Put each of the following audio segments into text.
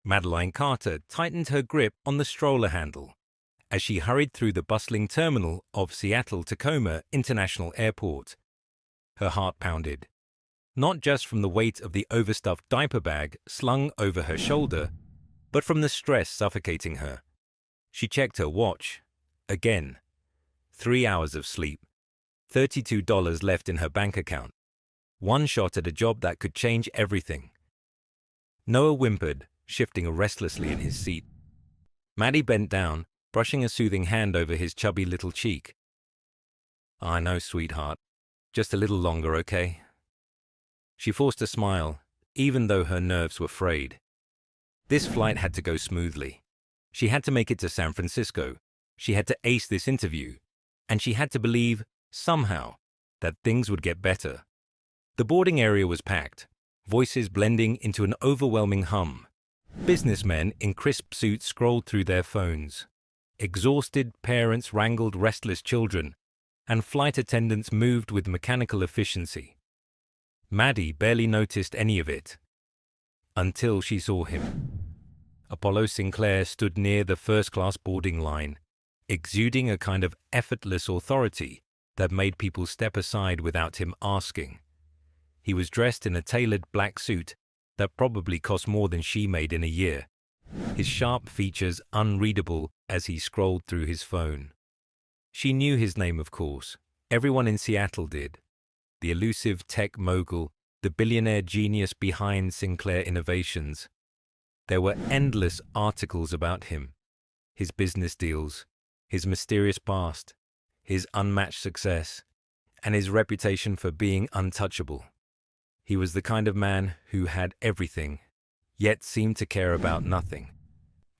Madeline Carter tightened her grip on the stroller handle as she hurried through the bustling terminal of Seattle-Tacoma International Airport. Her heart pounded, not just from the weight of the overstuffed diaper bag slung over her shoulder, but from the stress suffocating her. She checked her watch. Again. 3 hours of sleep. $32 left in her bank account. One shot at a job that could change everything. Noah whimpered, shifting restlessly in his seat. Maddie bent down, brushing a soothing hand over his chubby little cheek. "I know, sweetheart. Just a little longer, okay?" She forced a smile, even though her nerves were frayed. This flight had to go smoothly. She had to make it to San Francisco. She had to ace this interview. And she had to believe, somehow, that things would get better. The boarding area was packed, voices blending into an overwhelming hum. Businessmen in crisp suits scrolled through their phones. Exhausted parents wrangled restless children, and flight attendants moved with mechanical efficiency. Maddie barely noticed any of it, until she saw him. Apollo Sinclair stood near the first-class boarding line, exuding a kind of effortless authority that made people step aside without him asking. He was dressed in a tailored black suit that probably cost more than she made in a year, his sharp features unreadable as he scrolled through his phone. She knew his name, of course. Everyone in Seattle did. The elusive tech mogul, the billionaire genius behind Sinclair Innovations. There were endless articles about him, his business deals, his mysterious past, his unmatched success, and his reputation for being untouchable. He was the kind of man who had everything, yet seemed to care about nothing.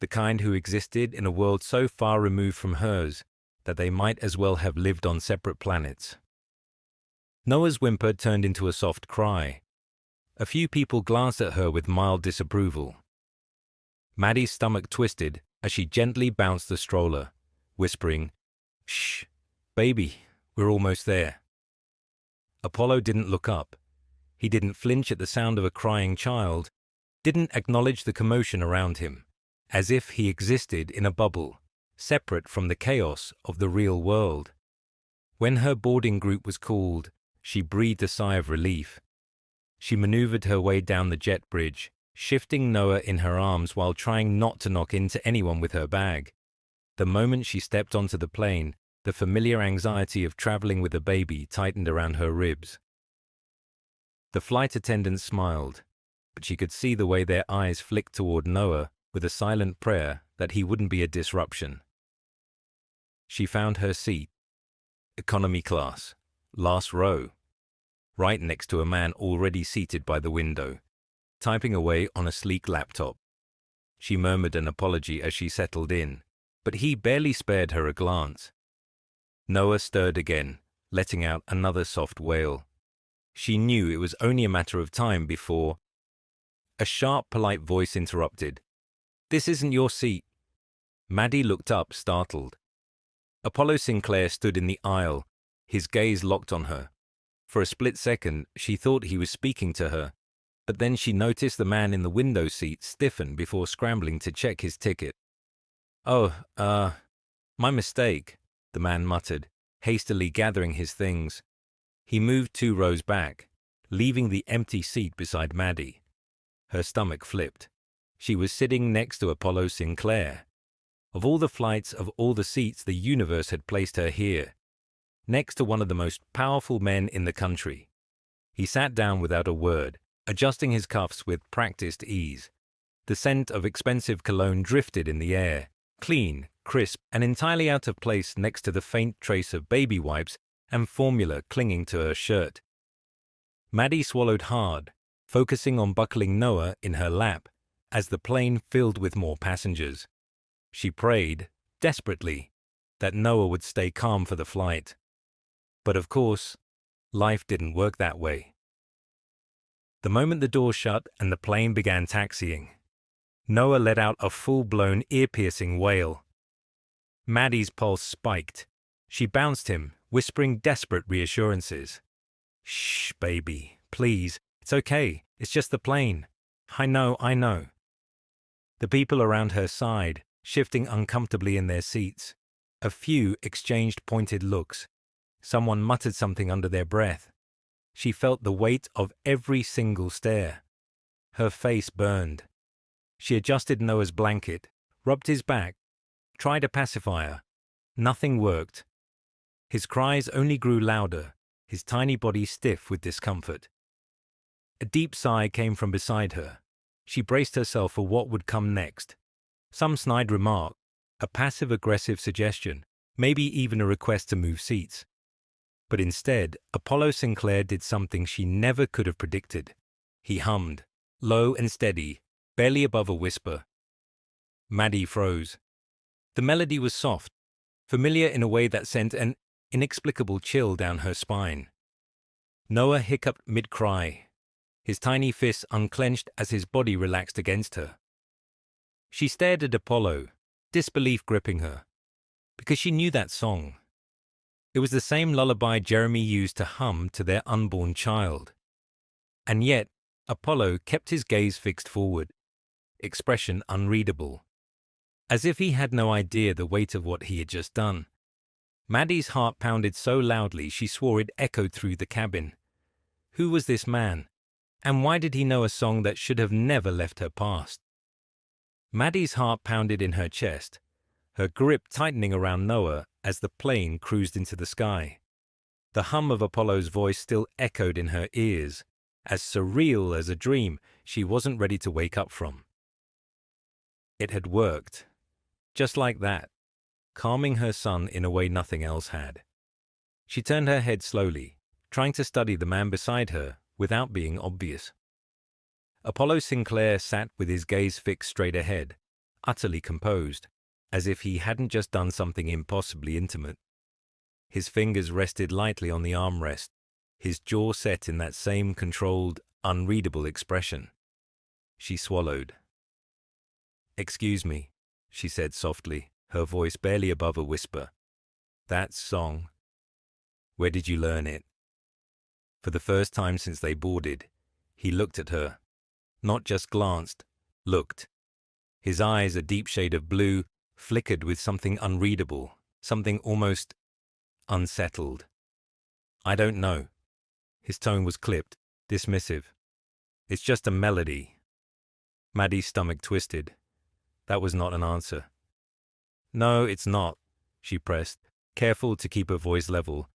The kind who existed in a world so far removed from hers that they might as well have lived on separate planets. Noah's whimper turned into a soft cry. A few people glanced at her with mild disapproval. Maddie's stomach twisted as she gently bounced the stroller, whispering, "Shh, baby, we're almost there." Apollo didn't look up. He didn't flinch at the sound of a crying child, didn't acknowledge the commotion around him, as if he existed in a bubble, separate from the chaos of the real world. When her boarding group was called, she breathed a sigh of relief. She maneuvered her way down the jet bridge, shifting Noah in her arms while trying not to knock into anyone with her bag. The moment she stepped onto the plane, the familiar anxiety of traveling with a baby tightened around her ribs. The flight attendants smiled, but she could see the way their eyes flicked toward Noah with a silent prayer that he wouldn't be a disruption. She found her seat, economy class, last row, right next to a man already seated by the window, typing away on a sleek laptop. She murmured an apology as she settled in, but he barely spared her a glance. Noah stirred again, letting out another soft wail. She knew it was only a matter of time before... A sharp, polite voice interrupted. "This isn't your seat." Maddie looked up, startled. Apollo Sinclair stood in the aisle, his gaze locked on her. For a split second, she thought he was speaking to her, but then she noticed the man in the window seat stiffen before scrambling to check his ticket. "Oh, my mistake," the man muttered, hastily gathering his things. He moved 2 rows back, leaving the empty seat beside Maddie. Her stomach flipped. She was sitting next to Apollo Sinclair. Of all the flights, of all the seats, the universe had placed her here, next to one of the most powerful men in the country. He sat down without a word, adjusting his cuffs with practiced ease. The scent of expensive cologne drifted in the air, clean, crisp, and entirely out of place next to the faint trace of baby wipes and formula clinging to her shirt. Maddie swallowed hard, focusing on buckling Noah in her lap as the plane filled with more passengers. She prayed, desperately, that Noah would stay calm for the flight. But of course, life didn't work that way. The moment the door shut and the plane began taxiing, Noah let out a full-blown, ear-piercing wail. Maddie's pulse spiked. She bounced him, whispering desperate reassurances. "Shh, baby, please. It's okay. It's just the plane. I know. The people around her sighed, shifting uncomfortably in their seats. A few exchanged pointed looks. Someone muttered something under their breath. She felt the weight of every single stare. Her face burned. She adjusted Noah's blanket, rubbed his back, tried a pacifier. Nothing worked. His cries only grew louder, his tiny body stiff with discomfort. A deep sigh came from beside her. She braced herself for what would come next. Some snide remark, a passive-aggressive suggestion, maybe even a request to move seats. But instead, Apollo Sinclair did something she never could have predicted. He hummed, low and steady, barely above a whisper. Maddie froze. The melody was soft, familiar in a way that sent an inexplicable chill down her spine. Noah hiccuped mid-cry, his tiny fists unclenched as his body relaxed against her. She stared at Apollo, disbelief gripping her, because she knew that song. It was the same lullaby Jeremy used to hum to their unborn child. And yet, Apollo kept his gaze fixed forward, expression unreadable, as if he had no idea the weight of what he had just done. Maddie's heart pounded so loudly she swore it echoed through the cabin. Who was this man? And why did he know a song that should have never left her past? Maddie's heart pounded in her chest, her grip tightening around Noah as the plane cruised into the sky. The hum of Apollo's voice still echoed in her ears, as surreal as a dream she wasn't ready to wake up from. It had worked. Just like that, calming her son in a way nothing else had. She turned her head slowly, trying to study the man beside her without being obvious. Apollo Sinclair sat with his gaze fixed straight ahead, utterly composed, as if he hadn't just done something impossibly intimate. His fingers rested lightly on the armrest, his jaw set in that same controlled, unreadable expression. She swallowed. "Excuse me," she said softly, her voice barely above a whisper. "That song, where did you learn it?" For the first time since they boarded, he looked at her. Not just glanced, looked. His eyes, a deep shade of blue, flickered with something unreadable, something almost unsettled. "I don't know." His tone was clipped, dismissive. "It's just a melody." Maddie's stomach twisted. That was not an answer. "No, it's not," she pressed, careful to keep her voice level.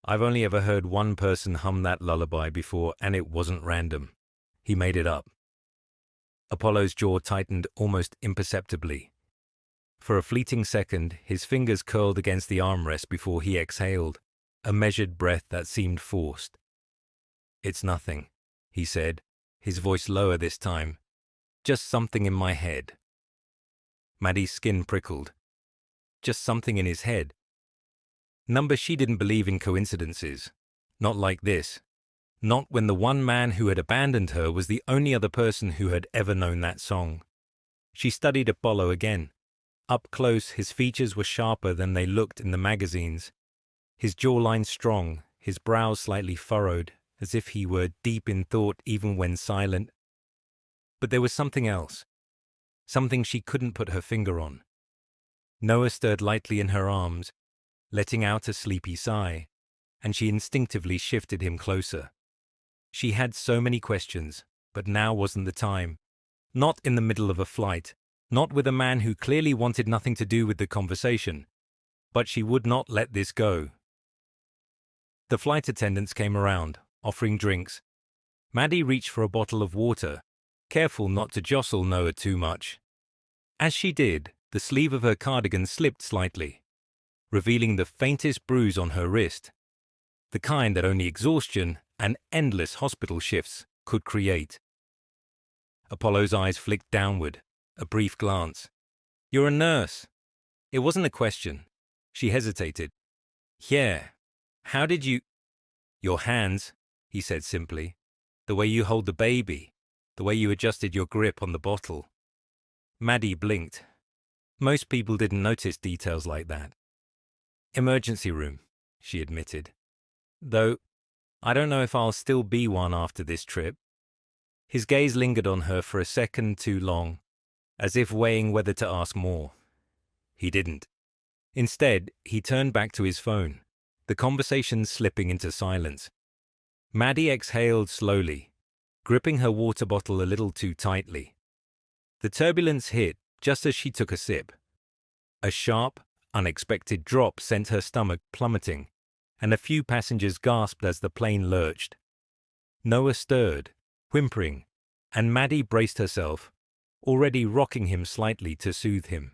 "I've only ever heard one person hum that lullaby before, and it wasn't random. He made it up." Apollo's jaw tightened almost imperceptibly. For a fleeting second, his fingers curled against the armrest before he exhaled, a measured breath that seemed forced. "It's nothing," he said, his voice lower this time. "Just something in my head." Maddie's skin prickled. Just something in his head. She didn't believe in coincidences. Not like this. Not when the one man who had abandoned her was the only other person who had ever known that song. She studied Apollo again. Up close, his features were sharper than they looked in the magazines. His jawline strong, his brows slightly furrowed, as if he were deep in thought even when silent. But there was something else. Something she couldn't put her finger on. Noah stirred lightly in her arms, letting out a sleepy sigh, and she instinctively shifted him closer. She had so many questions, but now wasn't the time. Not in the middle of a flight, not with a man who clearly wanted nothing to do with the conversation. But she would not let this go. The flight attendants came around, offering drinks. Maddie reached for a bottle of water, careful not to jostle Noah too much. As she did, the sleeve of her cardigan slipped slightly, revealing the faintest bruise on her wrist, the kind that only exhaustion and endless hospital shifts could create. Apollo's eyes flicked downward, a brief glance. "You're a nurse." It wasn't a question. She hesitated. "Yeah. How did you—" "Your hands," he said simply. "The way you hold the baby. The way you adjusted your grip on the bottle." Maddie blinked. Most people didn't notice details like that. "Emergency room," she admitted. "Though, I don't know if I'll still be one after this trip." His gaze lingered on her for a second too long. as if weighing whether to ask more. He didn't. Instead, he turned back to his phone, the conversation slipping into silence. Maddie exhaled slowly, gripping her water bottle a little too tightly. The turbulence hit just as she took a sip. A sharp, unexpected drop sent her stomach plummeting, and a few passengers gasped as the plane lurched. Noah stirred, whimpering, and Maddie braced herself, already rocking him slightly to soothe him.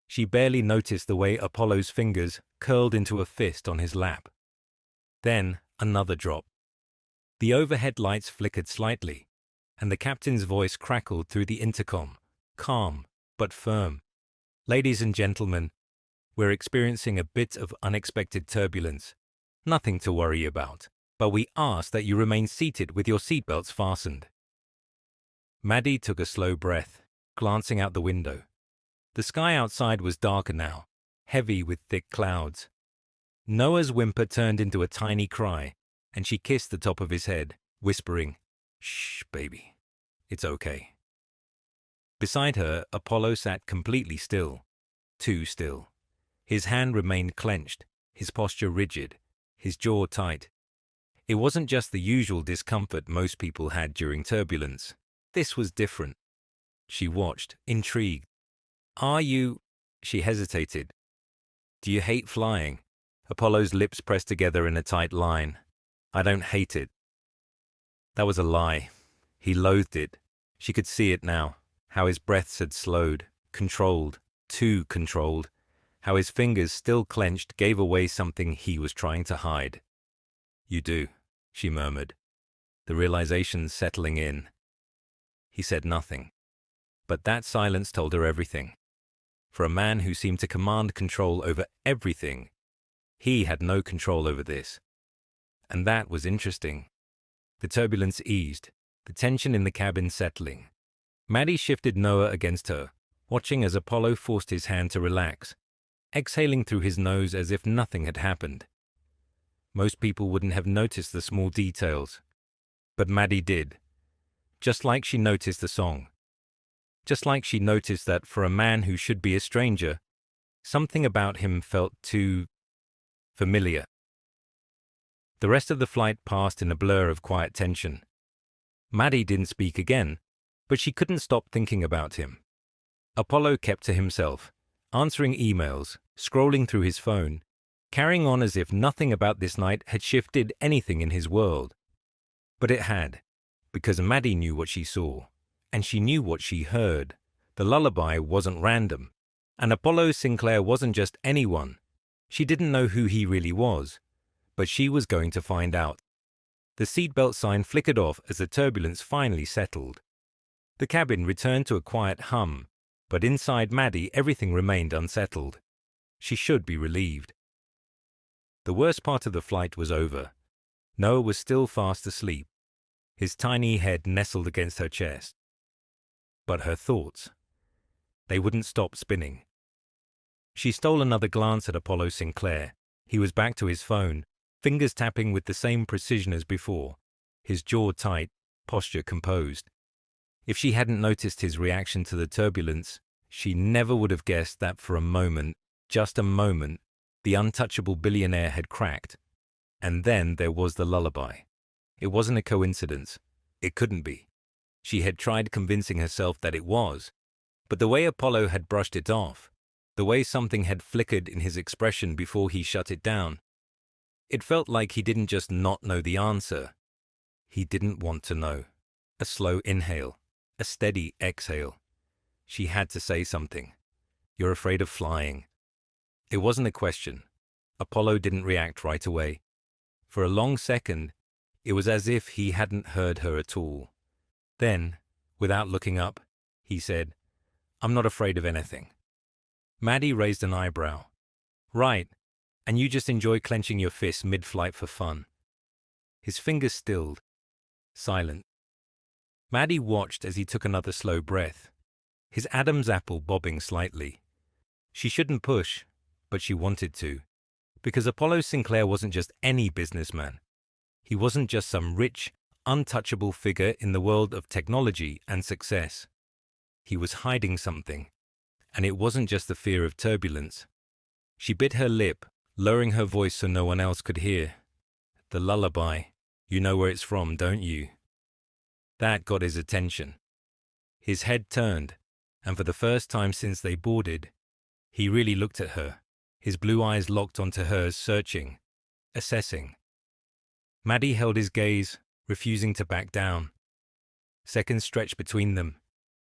She barely noticed the way Apollo's fingers curled into a fist on his lap. Then another drop. The overhead lights flickered slightly, and the captain's voice crackled through the intercom, calm but firm. "Ladies and gentlemen, we're experiencing a bit of unexpected turbulence. Nothing to worry about, but we ask that you remain seated with your seatbelts fastened." Maddie took a slow breath, glancing out the window. The sky outside was darker now, heavy with thick clouds. Noah's whimper turned into a tiny cry, and she kissed the top of his head, whispering, "Shh, baby. It's okay." Beside her, Apollo sat completely still, too still. His hand remained clenched, his posture rigid, his jaw tight. It wasn't just the usual discomfort most people had during turbulence. This was different. She watched, intrigued. "Are you—" She hesitated. "Do you hate flying?" Apollo's lips pressed together in a tight line. "I don't hate it." That was a lie. He loathed it. She could see it now, how his breaths had slowed, controlled, too controlled, how his fingers, still clenched, gave away something he was trying to hide. "You do," she murmured, the realization settling in. He said nothing, but that silence told her everything. For a man who seemed to command control over everything, he had no control over this. And that was interesting. The turbulence eased, the tension in the cabin settling. Maddie shifted Noah against her, watching as Apollo forced his hand to relax, exhaling through his nose as if nothing had happened. Most people wouldn't have noticed the small details, but Maddie did. Just like she noticed the song. Just like she noticed that for a man who should be a stranger, something about him felt too familiar. The rest of the flight passed in a blur of quiet tension. Maddie didn't speak again, but she couldn't stop thinking about him. Apollo kept to himself, answering emails, scrolling through his phone, carrying on as if nothing about this night had shifted anything in his world. But it had, because Maddie knew what she saw, and she knew what she heard. The lullaby wasn't random, and Apollo Sinclair wasn't just anyone. She didn't know who he really was, but she was going to find out. The seatbelt sign flickered off as the turbulence finally settled. The cabin returned to a quiet hum, but inside Maddie everything remained unsettled. She should be relieved. The worst part of the flight was over. Noah was still fast asleep, his tiny head nestled against her chest. But her thoughts, they wouldn't stop spinning. She stole another glance at Apollo Sinclair. He was back to his phone, fingers tapping with the same precision as before, his jaw tight, posture composed. If she hadn't noticed his reaction to the turbulence, she never would have guessed that for a moment, just a moment, the untouchable billionaire had cracked. And then there was the lullaby. It wasn't a coincidence. It couldn't be. She had tried convincing herself that it was, but the way Apollo had brushed it off, the way something had flickered in his expression before he shut it down, it felt like he didn't just not know the answer. He didn't want to know. A slow inhale, a steady exhale. She had to say something. "You're afraid of flying." It wasn't a question. Apollo didn't react right away. For a long second, it was as if he hadn't heard her at all. Then, without looking up, he said, "I'm not afraid of anything." Maddie raised an eyebrow. "Right, and you just enjoy clenching your fists mid-flight for fun." His fingers stilled, silent. Maddie watched as he took another slow breath, his Adam's apple bobbing slightly. She shouldn't push, but she wanted to, because Apollo Sinclair wasn't just any businessman. He wasn't just some rich, untouchable figure in the world of technology and success. He was hiding something, and it wasn't just the fear of turbulence. She bit her lip, lowering her voice so no one else could hear. The lullaby. You know where it's from, don't you? That got his attention. His head turned, and for the first time since they boarded, he really looked at her, his blue eyes locked onto hers, searching, assessing. Maddie held his gaze, refusing to back down. Seconds stretched between them,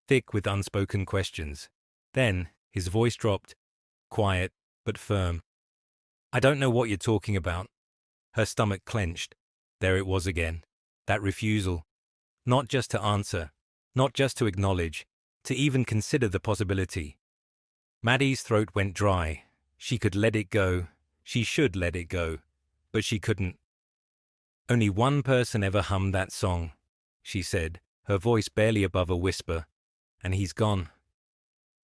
thick with unspoken questions. Then, his voice dropped, quiet but firm. I don't know what you're talking about. Her stomach clenched. There it was again, that refusal. Not just to answer, not just to acknowledge, to even consider the possibility. Maddie's throat went dry. She could let it go. She should let it go. But she couldn't. Only one person ever hummed that song, she said, her voice barely above a whisper. And he's gone.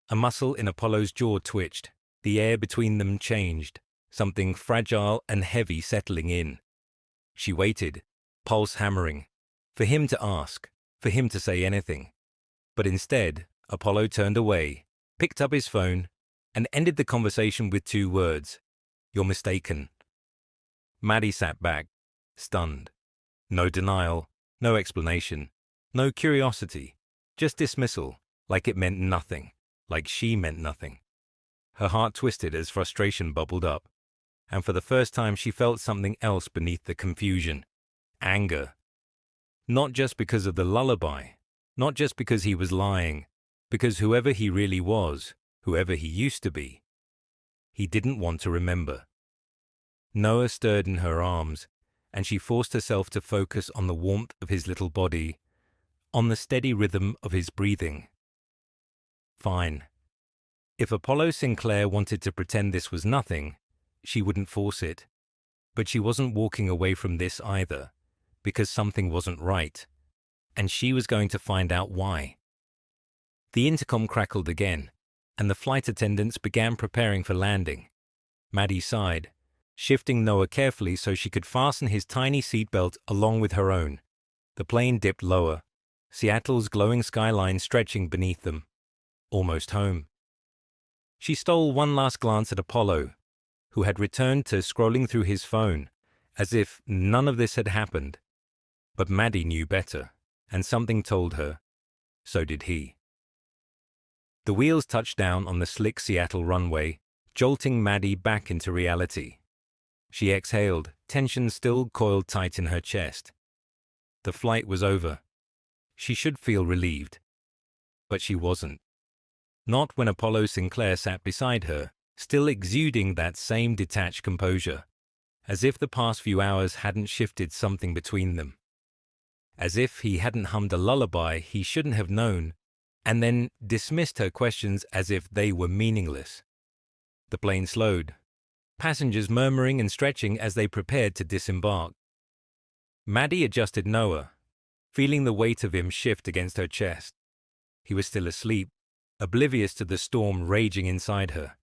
A muscle in Apollo's jaw twitched. The air between them changed, something fragile and heavy settling in. She waited, pulse hammering, for him to ask, for him to say anything. But instead, Apollo turned away, picked up his phone, and ended the conversation with 2 words. You're mistaken. Maddie sat back, stunned. No denial, no explanation, no curiosity, just dismissal, like it meant nothing, like she meant nothing. Her heart twisted as frustration bubbled up, and for the first time she felt something else beneath the confusion. Anger. Not just because of the lullaby, not just because he was lying, because whoever he really was, whoever he used to be, he didn't want to remember. Noah stirred in her arms, and she forced herself to focus on the warmth of his little body, on the steady rhythm of his breathing. Fine. If Apollo Sinclair wanted to pretend this was nothing, she wouldn't force it. But she wasn't walking away from this either, because something wasn't right, and she was going to find out why. The intercom crackled again, and the flight attendants began preparing for landing. Maddie sighed, shifting Noah carefully so she could fasten his tiny seatbelt along with her own. The plane dipped lower, Seattle's glowing skyline stretching beneath them. Almost home. She stole one last glance at Apollo, who had returned to scrolling through his phone, as if none of this had happened. But Maddie knew better, and something told her. So did he. The wheels touched down on the slick Seattle runway, jolting Maddie back into reality. She exhaled, tension still coiled tight in her chest. The flight was over. She should feel relieved. But she wasn't. Not when Apollo Sinclair sat beside her, still exuding that same detached composure, as if the past few hours hadn't shifted something between them. As if he hadn't hummed a lullaby he shouldn't have known, and then dismissed her questions as if they were meaningless. The plane slowed, passengers murmuring and stretching as they prepared to disembark. Maddie adjusted Noah, feeling the weight of him shift against her chest. He was still asleep, oblivious to the storm raging inside her.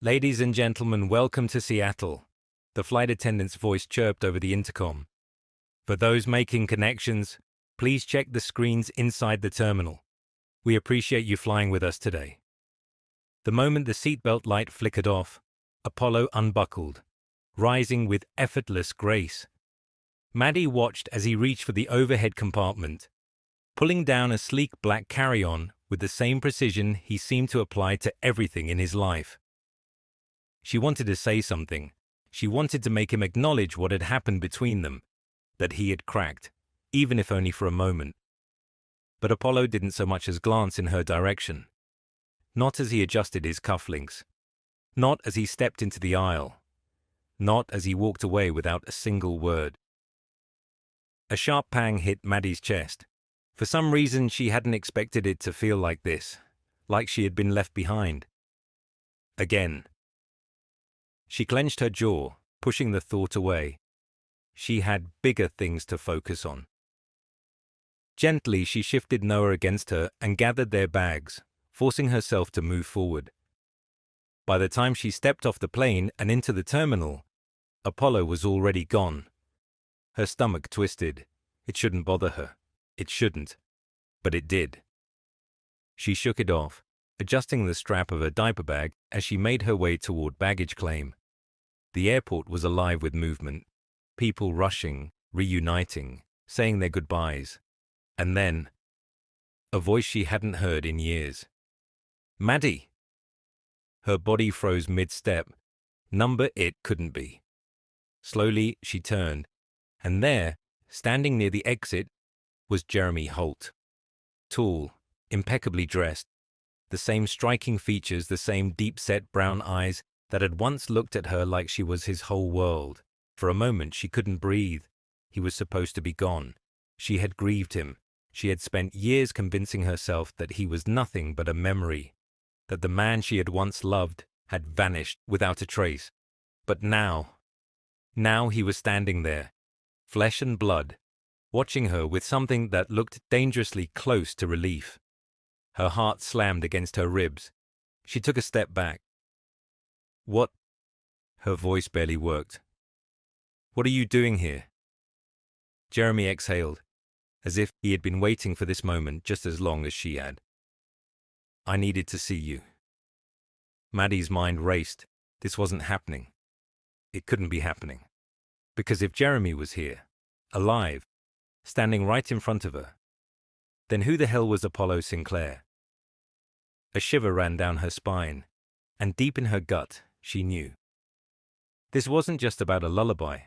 Ladies and gentlemen, welcome to Seattle, the flight attendant's voice chirped over the intercom. For those making connections, please check the screens inside the terminal. We appreciate you flying with us today. The moment the seatbelt light flickered off, Apollo unbuckled, rising with effortless grace. Maddie watched as he reached for the overhead compartment, pulling down a sleek black carry-on with the same precision he seemed to apply to everything in his life. She wanted to say something. She wanted to make him acknowledge what had happened between them, that he had cracked, even if only for a moment. But Apollo didn't so much as glance in her direction. Not as he adjusted his cufflinks. Not as he stepped into the aisle. Not as he walked away without a single word. A sharp pang hit Maddie's chest. For some reason she hadn't expected it to feel like this, like she had been left behind. Again. She clenched her jaw, pushing the thought away. She had bigger things to focus on. Gently she shifted Noah against her and gathered their bags, forcing herself to move forward. By the time she stepped off the plane and into the terminal, Apollo was already gone. Her stomach twisted. It shouldn't bother her. It shouldn't. But it did. She shook it off, adjusting the strap of her diaper bag as she made her way toward baggage claim. The airport was alive with movement, people rushing, reuniting, saying their goodbyes. And then, a voice she hadn't heard in years. "Maddie!" Her body froze mid-step. Number it couldn't be. Slowly, she turned, and there, standing near the exit, was Jeremy Holt. Tall, impeccably dressed, the same striking features, the same deep-set brown eyes that had once looked at her like she was his whole world. For a moment, she couldn't breathe. He was supposed to be gone. She had grieved him. She had spent years convincing herself that he was nothing but a memory, that the man she had once loved had vanished without a trace. But now he was standing there, flesh and blood, watching her with something that looked dangerously close to relief. Her heart slammed against her ribs. She took a step back. "What?" Her voice barely worked. "What are you doing here?" Jeremy exhaled, as if he had been waiting for this moment just as long as she had. "I needed to see you." Maddie's mind raced. This wasn't happening. It couldn't be happening. Because if Jeremy was here, alive, standing right in front of her, then who the hell was Apollo Sinclair? A shiver ran down her spine, and deep in her gut, she knew. This wasn't just about a lullaby.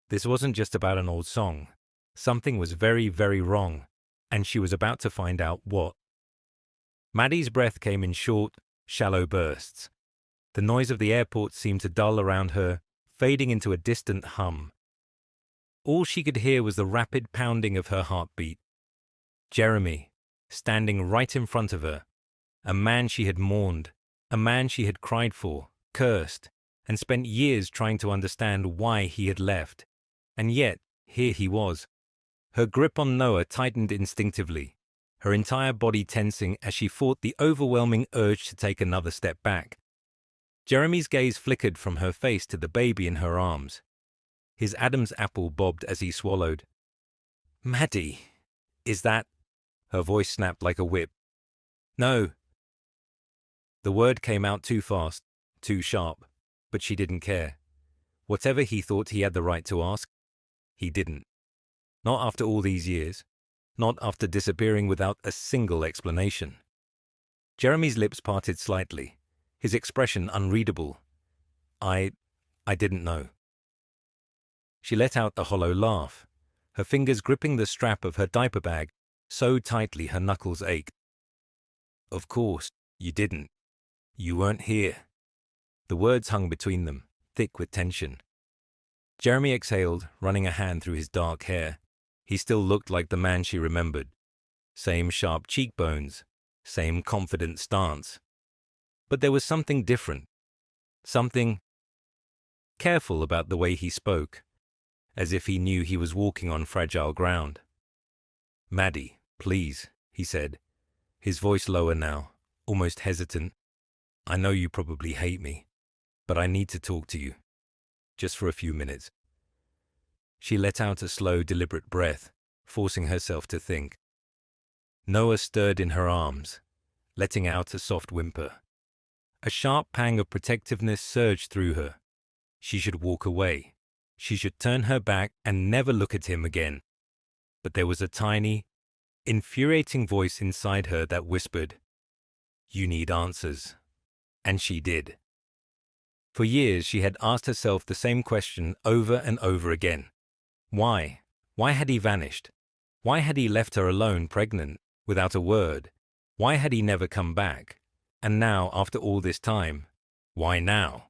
This wasn't just about an old song. Something was very, very wrong, and she was about to find out what. Maddie's breath came in short, shallow bursts. The noise of the airport seemed to dull around her, fading into a distant hum. All she could hear was the rapid pounding of her heartbeat. Jeremy, standing right in front of her, a man she had mourned, a man she had cried for, cursed, and spent years trying to understand why he had left. And yet, here he was. Her grip on Noah tightened instinctively, her entire body tensing as she fought the overwhelming urge to take another step back. Jeremy's gaze flickered from her face to the baby in her arms. His Adam's apple bobbed as he swallowed. "Maddie, is that—" Her voice snapped like a whip. "No." The word came out too fast, too sharp, but she didn't care. Whatever he thought he had the right to ask, he didn't. Not after all these years. Not after disappearing without a single explanation. Jeremy's lips parted slightly, his expression unreadable. I didn't know." She let out a hollow laugh, her fingers gripping the strap of her diaper bag so tightly her knuckles ached. "Of course, you didn't. You weren't here." The words hung between them, thick with tension. Jeremy exhaled, running a hand through his dark hair. He still looked like the man she remembered. Same sharp cheekbones, same confident stance. But there was something different. Something careful about the way he spoke, as if he knew he was walking on fragile ground. "Maddie, please," he said, his voice lower now, almost hesitant. "I know you probably hate me, but I need to talk to you. Just for a few minutes." She let out a slow, deliberate breath, forcing herself to think. Noah stirred in her arms, letting out a soft whimper. A sharp pang of protectiveness surged through her. She should walk away. She should turn her back and never look at him again. But there was a tiny, infuriating voice inside her that whispered, "You need answers." And she did. For years she had asked herself the same question over and over again. Why? Why had he vanished? Why had he left her alone, pregnant, without a word? Why had he never come back? And now, after all this time, why now?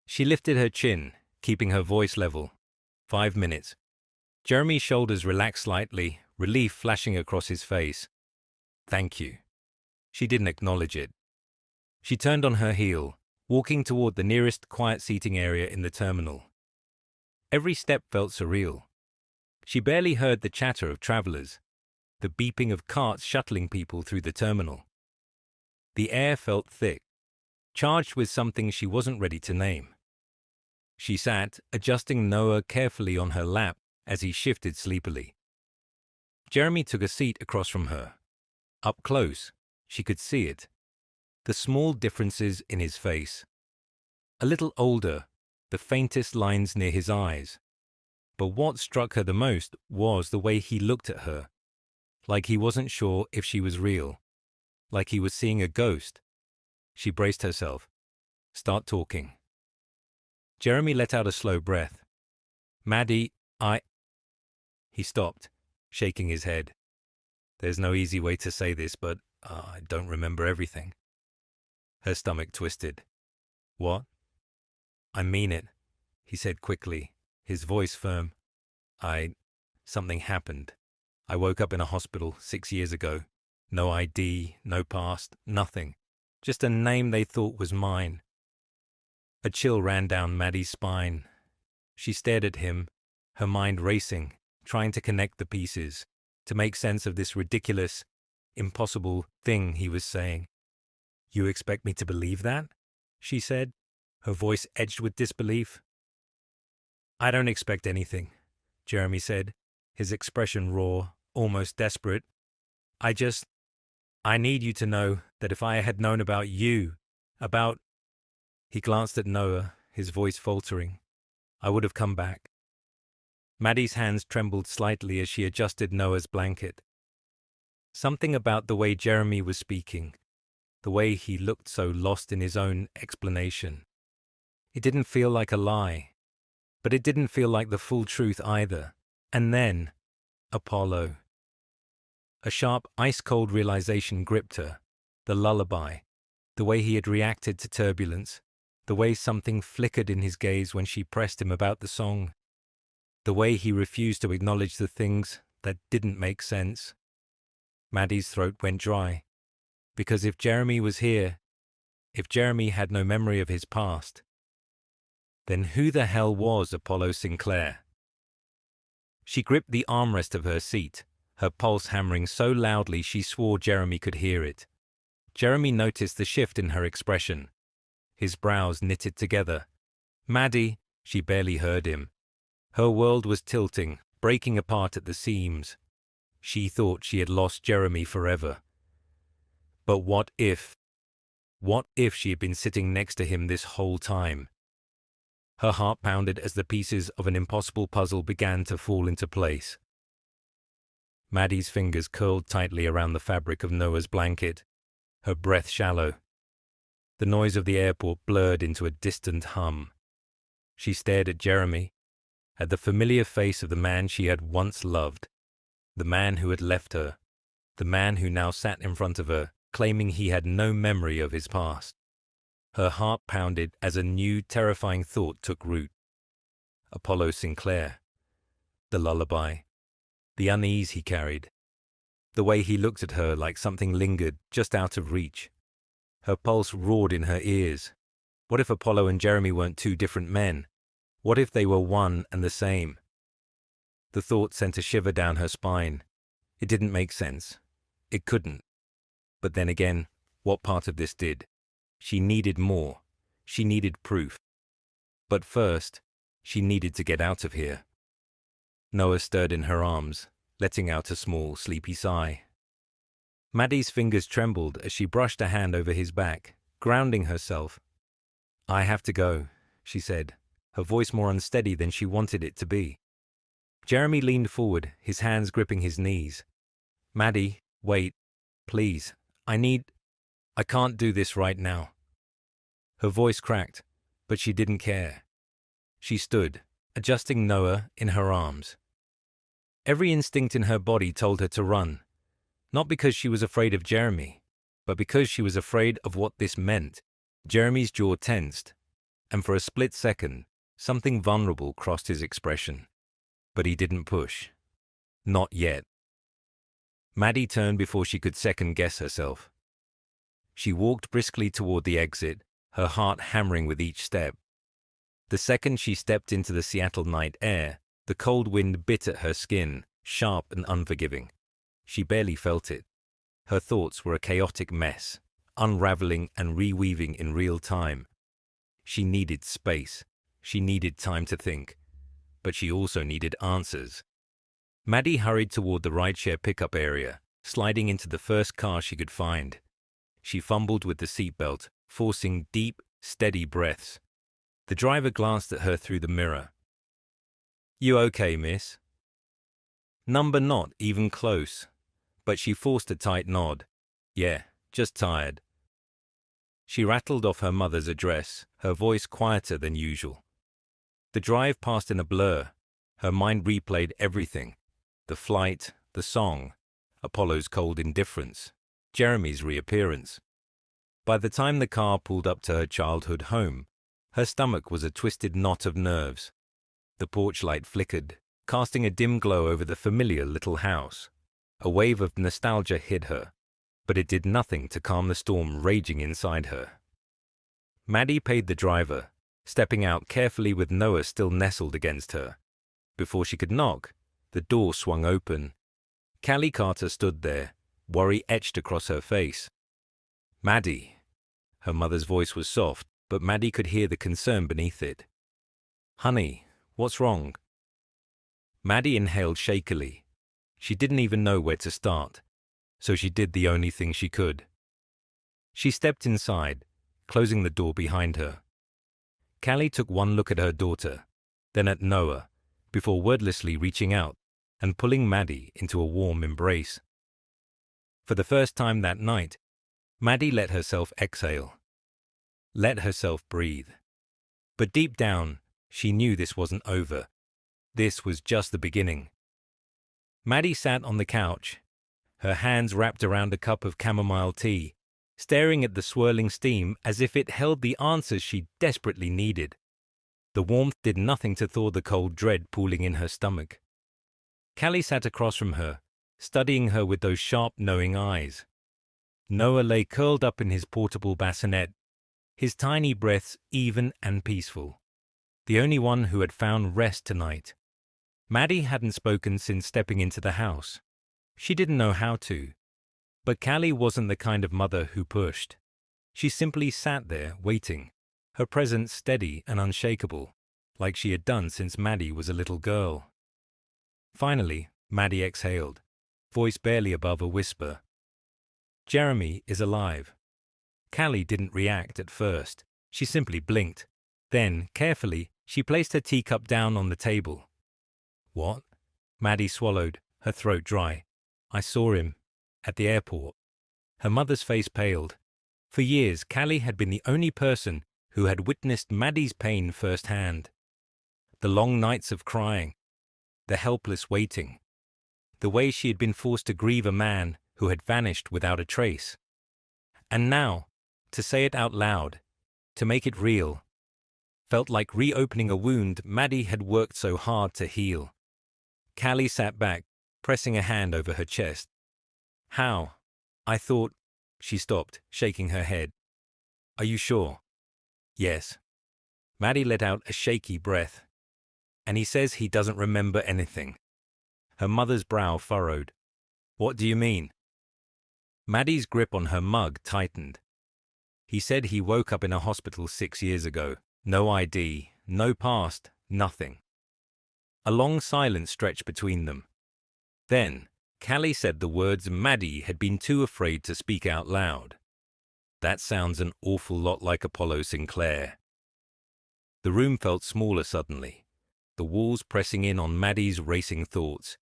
She lifted her chin, keeping her voice level. 5 minutes. Jeremy's shoulders relaxed slightly, relief flashing across his face. "Thank you." She didn't acknowledge it. She turned on her heel, walking toward the nearest quiet seating area in the terminal. Every step felt surreal. She barely heard the chatter of travelers, the beeping of carts shuttling people through the terminal. The air felt thick, charged with something she wasn't ready to name. She sat, adjusting Noah carefully on her lap as he shifted sleepily. Jeremy took a seat across from her. Up close, she could see it. The small differences in his face. A little older, the faintest lines near his eyes. But what struck her the most was the way he looked at her. Like he wasn't sure if she was real. Like he was seeing a ghost. She braced herself. Start talking. Jeremy let out a slow breath. Maddie, He stopped, shaking his head. There's no easy way to say this, but I don't remember everything. Her stomach twisted. What? I mean it, he said quickly, his voice firm. Something happened. I woke up in a hospital 6 years ago. No ID, no past, nothing. Just a name they thought was mine. A chill ran down Maddie's spine. She stared at him, her mind racing, trying to connect the pieces, to make sense of this ridiculous, impossible thing he was saying. You expect me to believe that? She said, her voice edged with disbelief. I don't expect anything, Jeremy said, his expression raw, almost desperate. I need you to know that if I had known about you, He glanced at Noah, his voice faltering. I would have come back. Maddie's hands trembled slightly as she adjusted Noah's blanket. Something about the way Jeremy was speaking, the way he looked so lost in his own explanation. It didn't feel like a lie, but it didn't feel like the full truth either. And then, Apollo. A sharp, ice-cold realization gripped her. The lullaby, the way he had reacted to turbulence, the way something flickered in his gaze when she pressed him about the song, the way he refused to acknowledge the things that didn't make sense. Maddie's throat went dry, because if Jeremy was here, if Jeremy had no memory of his past, then who the hell was Apollo Sinclair? She gripped the armrest of her seat, her pulse hammering so loudly she swore Jeremy could hear it. Jeremy noticed the shift in her expression. His brows knitted together. Maddie, she barely heard him. Her world was tilting, breaking apart at the seams. She thought she had lost Jeremy forever. But what if she had been sitting next to him this whole time? Her heart pounded as the pieces of an impossible puzzle began to fall into place. Maddie's fingers curled tightly around the fabric of Noah's blanket, her breath shallow. The noise of the airport blurred into a distant hum. She stared at Jeremy, at the familiar face of the man she had once loved, the man who had left her, the man who now sat in front of her, claiming he had no memory of his past. Her heart pounded as a new, terrifying thought took root. Apollo Sinclair. The lullaby. The unease he carried. The way he looked at her like something lingered just out of reach. Her pulse roared in her ears. What if Apollo and Jeremy weren't two different men? What if they were one and the same? The thought sent a shiver down her spine. It didn't make sense. It couldn't. But then again, what part of this did? She needed more. She needed proof. But first, she needed to get out of here. Noah stirred in her arms, letting out a small, sleepy sigh. Maddie's fingers trembled as she brushed a hand over his back, grounding herself. I have to go, she said, her voice more unsteady than she wanted it to be. Jeremy leaned forward, his hands gripping his knees. Maddie, wait, please. I can't do this right now. Her voice cracked, but she didn't care. She stood, adjusting Noah in her arms. Every instinct in her body told her to run, not because she was afraid of Jeremy, but because she was afraid of what this meant. Jeremy's jaw tensed, and for a split second, something vulnerable crossed his expression. But he didn't push. Not yet. Maddie turned before she could second-guess herself. She walked briskly toward the exit, her heart hammering with each step. The second she stepped into the Seattle night air, the cold wind bit at her skin, sharp and unforgiving. She barely felt it. Her thoughts were a chaotic mess, unraveling and reweaving in real time. She needed space. She needed time to think. But she also needed answers. Maddie hurried toward the rideshare pickup area, sliding into the first car she could find. She fumbled with the seatbelt, forcing deep, steady breaths. The driver glanced at her through the mirror. "You okay, miss?" Number not even close, but she forced a tight nod. "Yeah, just tired." She rattled off her mother's address, her voice quieter than usual. The drive passed in a blur. Her mind replayed everything. The flight, the song, Apollo's cold indifference, Jeremy's reappearance. By the time the car pulled up to her childhood home, her stomach was a twisted knot of nerves. The porch light flickered, casting a dim glow over the familiar little house. A wave of nostalgia hit her, but it did nothing to calm the storm raging inside her. Maddie paid the driver, stepping out carefully with Noah still nestled against her. Before she could knock, the door swung open. Callie Carter stood there, worry etched across her face. "Maddie." Her mother's voice was soft, but Maddie could hear the concern beneath it. "Honey, what's wrong?" Maddie inhaled shakily. She didn't even know where to start, so she did the only thing she could. She stepped inside, closing the door behind her. Callie took one look at her daughter, then at Noah, before wordlessly reaching out and pulling Maddie into a warm embrace. For the first time that night, Maddie let herself exhale. Let herself breathe. But deep down, she knew this wasn't over. This was just the beginning. Maddie sat on the couch, her hands wrapped around a cup of chamomile tea, staring at the swirling steam as if it held the answers she desperately needed. The warmth did nothing to thaw the cold dread pooling in her stomach. Callie sat across from her, studying her with those sharp, knowing eyes. Noah lay curled up in his portable bassinet, his tiny breaths even and peaceful. The only one who had found rest tonight. Maddie hadn't spoken since stepping into the house. She didn't know how to. But Callie wasn't the kind of mother who pushed. She simply sat there, waiting, her presence steady and unshakable, like she had done since Maddie was a little girl. Finally, Maddie exhaled, voice barely above a whisper. "Jeremy is alive." Callie didn't react at first. She simply blinked. Then, carefully, she placed her teacup down on the table. "What?" Maddie swallowed, her throat dry. "I saw him. At the airport." Her mother's face paled. For years, Callie had been the only person who had witnessed Maddie's pain firsthand. The long nights of crying, the helpless waiting, the way she had been forced to grieve a man who had vanished without a trace. And now, to say it out loud, to make it real, felt like reopening a wound Maddie had worked so hard to heal. Callie sat back, pressing a hand over her chest. "How? I thought—" She stopped, shaking her head. "Are you sure?" "Yes." Maddie let out a shaky breath. "And he says he doesn't remember anything." Her mother's brow furrowed. "What do you mean?" Maddie's grip on her mug tightened. "He said he woke up in a hospital 6 years ago. No ID, no past, nothing." A long silence stretched between them. Then, Callie said the words Maddie had been too afraid to speak out loud. "That sounds an awful lot like Apollo Sinclair." The room felt smaller suddenly, the walls pressing in on Maddie's racing thoughts.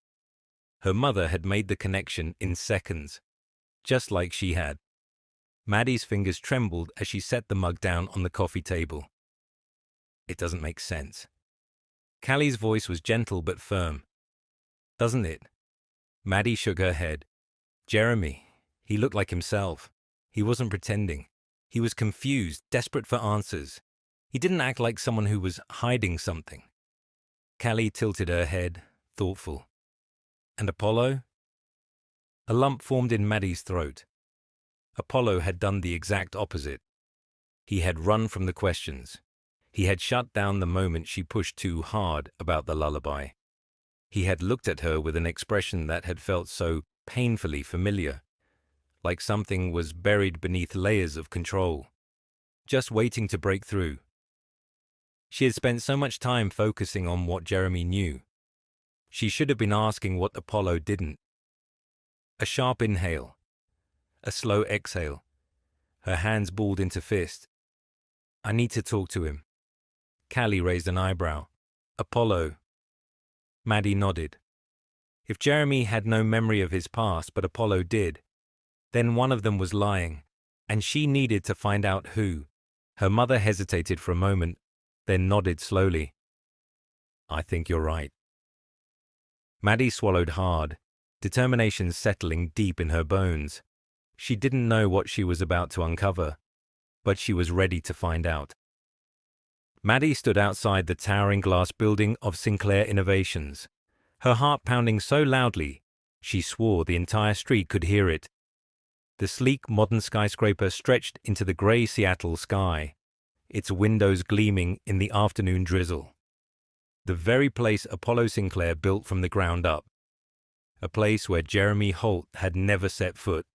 Her mother had made the connection in seconds, just like she had. Maddie's fingers trembled as she set the mug down on the coffee table. "It doesn't make sense." Callie's voice was gentle but firm. "Doesn't it?" Maddie shook her head. "Jeremy, he looked like himself. He wasn't pretending. He was confused, desperate for answers. He didn't act like someone who was hiding something." Callie tilted her head, thoughtful. "And Apollo?" A lump formed in Maddie's throat. Apollo had done the exact opposite. He had run from the questions. He had shut down the moment she pushed too hard about the lullaby. He had looked at her with an expression that had felt so painfully familiar, like something was buried beneath layers of control, just waiting to break through. She had spent so much time focusing on what Jeremy knew. She should have been asking what Apollo didn't. A sharp inhale. A slow exhale. Her hands balled into fists. I need to talk to him. Callie raised an eyebrow. Apollo. Maddie nodded. If Jeremy had no memory of his past, but Apollo did, then one of them was lying, and she needed to find out who. Her mother hesitated for a moment, then nodded slowly. I think you're right. Maddie swallowed hard, determination settling deep in her bones. She didn't know what she was about to uncover, but she was ready to find out. Maddie stood outside the towering glass building of Sinclair Innovations, her heart pounding so loudly she swore the entire street could hear it. The sleek modern skyscraper stretched into the grey Seattle sky, its windows gleaming in the afternoon drizzle. The very place Apollo Sinclair built from the ground up. A place where Jeremy Holt had never set foot.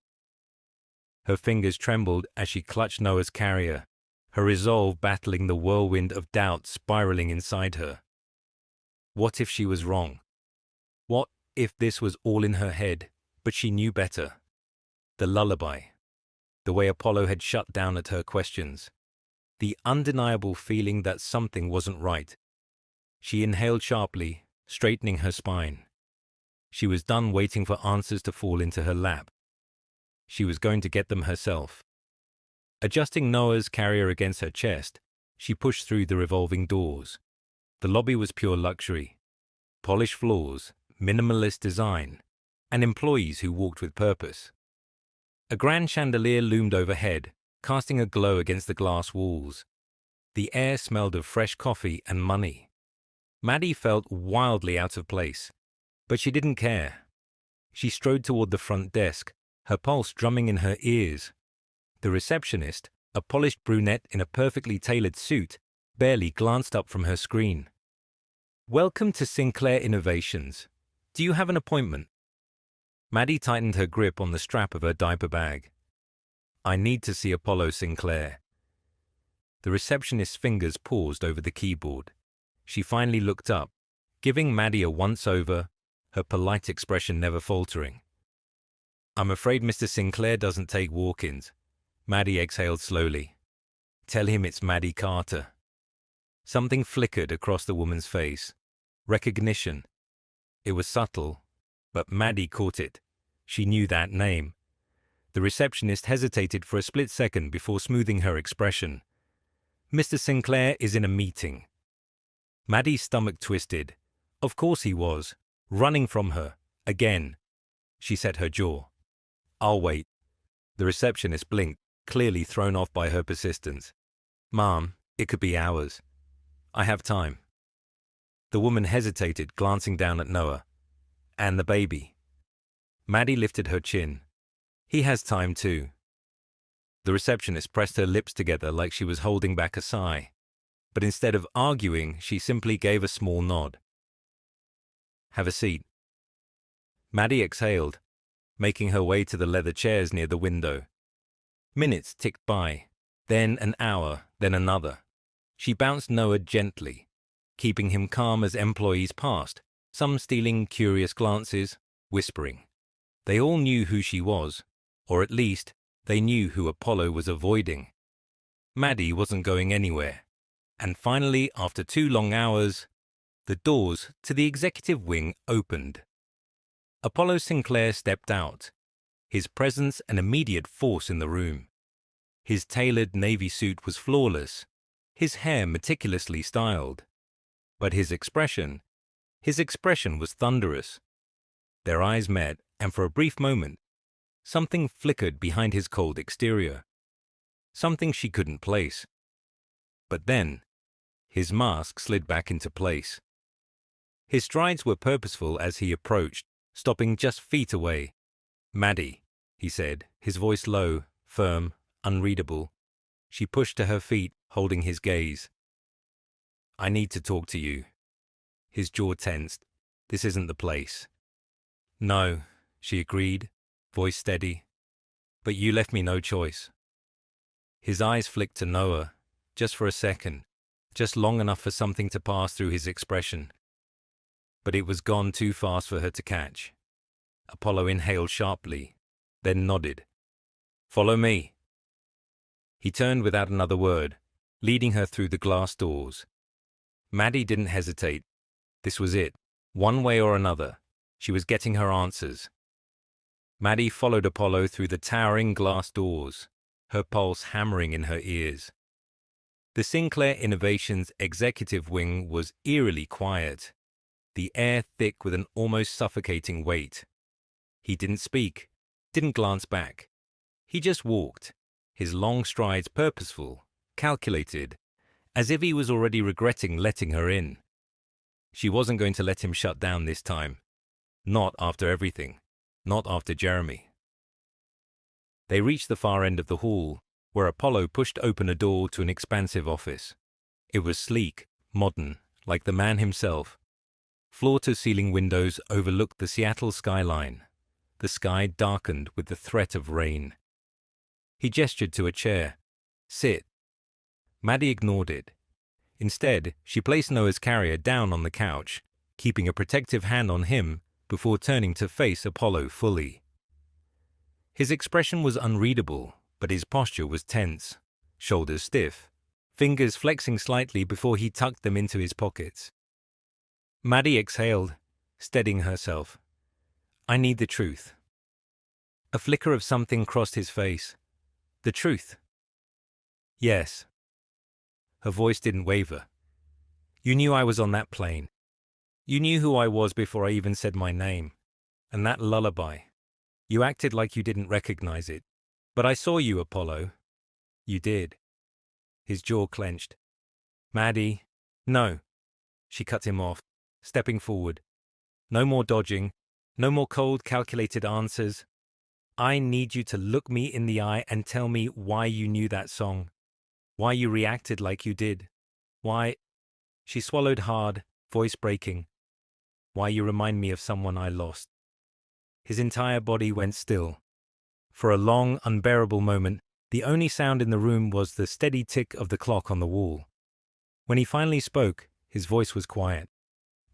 Her fingers trembled as she clutched Noah's carrier, her resolve battling the whirlwind of doubt spiraling inside her. What if she was wrong? What if this was all in her head, but she knew better? The lullaby. The way Apollo had shut down at her questions. The undeniable feeling that something wasn't right. She inhaled sharply, straightening her spine. She was done waiting for answers to fall into her lap. She was going to get them herself. Adjusting Noah's carrier against her chest, she pushed through the revolving doors. The lobby was pure luxury. Polished floors, minimalist design, and employees who walked with purpose. A grand chandelier loomed overhead, casting a glow against the glass walls. The air smelled of fresh coffee and money. Maddie felt wildly out of place, but she didn't care. She strode toward the front desk, her pulse drumming in her ears. The receptionist, a polished brunette in a perfectly tailored suit, barely glanced up from her screen. Welcome to Sinclair Innovations. Do you have an appointment? Maddie tightened her grip on the strap of her diaper bag. I need to see Apollo Sinclair. The receptionist's fingers paused over the keyboard. She finally looked up, giving Maddie a once-over, her polite expression never faltering. I'm afraid Mr. Sinclair doesn't take walk-ins. Maddie exhaled slowly. Tell him it's Maddie Carter. Something flickered across the woman's face. Recognition. It was subtle, but Maddie caught it. She knew that name. The receptionist hesitated for a split second before smoothing her expression. Mr. Sinclair is in a meeting. Maddie's stomach twisted. Of course he was. Running from her. Again. She set her jaw. I'll wait. The receptionist blinked, clearly thrown off by her persistence. Ma'am, it could be hours. I have time. The woman hesitated, glancing down at Noah. And the baby. Maddie lifted her chin. He has time too. The receptionist pressed her lips together like she was holding back a sigh. But instead of arguing, she simply gave a small nod. Have a seat. Maddie exhaled, making her way to the leather chairs near the window. Minutes ticked by, then an hour, then another. She bounced Noah gently, keeping him calm as employees passed, some stealing curious glances, whispering. They all knew who she was, or at least, they knew who Apollo was avoiding. Maddie wasn't going anywhere. And finally, after 2 long hours, the doors to the executive wing opened. Apollo Sinclair stepped out, his presence an immediate force in the room. His tailored navy suit was flawless, his hair meticulously styled. But his expression was thunderous. Their eyes met, and for a brief moment, something flickered behind his cold exterior. Something she couldn't place. But then, his mask slid back into place. His strides were purposeful as he approached, stopping just feet away. Maddie, he said, his voice low, firm, unreadable. She pushed to her feet, holding his gaze. I need to talk to you. His jaw tensed. This isn't the place. No, she agreed, voice steady. But you left me no choice. His eyes flicked to Noah, just for a second, just long enough for something to pass through his expression. But it was gone too fast for her to catch. Apollo inhaled sharply, then nodded. "Follow me." He turned without another word, leading her through the glass doors. Maddie didn't hesitate. This was it. One way or another, she was getting her answers. Maddie followed Apollo through the towering glass doors, her pulse hammering in her ears. The Sinclair Innovations executive wing was eerily quiet, the air thick with an almost suffocating weight. He didn't speak, didn't glance back. He just walked, his long strides purposeful, calculated, as if he was already regretting letting her in. She wasn't going to let him shut down this time. Not after everything. Not after Jeremy. They reached the far end of the hall, where Apollo pushed open a door to an expansive office. It was sleek, modern, like the man himself. Floor-to-ceiling windows overlooked the Seattle skyline, the sky darkened with the threat of rain. He gestured to a chair. "Sit." Maddie ignored it. Instead, she placed Noah's carrier down on the couch, keeping a protective hand on him before turning to face Apollo fully. His expression was unreadable, but his posture was tense, shoulders stiff, fingers flexing slightly before he tucked them into his pockets. Maddie exhaled, steadying herself. "I need the truth." A flicker of something crossed his face. "The truth?" "Yes." Her voice didn't waver. "You knew I was on that plane. You knew who I was before I even said my name. And that lullaby. You acted like you didn't recognize it. But I saw you, Apollo." "You did." His jaw clenched. "Maddie." "No." She cut him off, stepping forward. "No more dodging. No more cold, calculated answers. I need you to look me in the eye and tell me why you knew that song. Why you reacted like you did. Why—" She swallowed hard, voice breaking. "Why you remind me of someone I lost." His entire body went still. For a long, unbearable moment, the only sound in the room was the steady tick of the clock on the wall. When he finally spoke, his voice was quiet,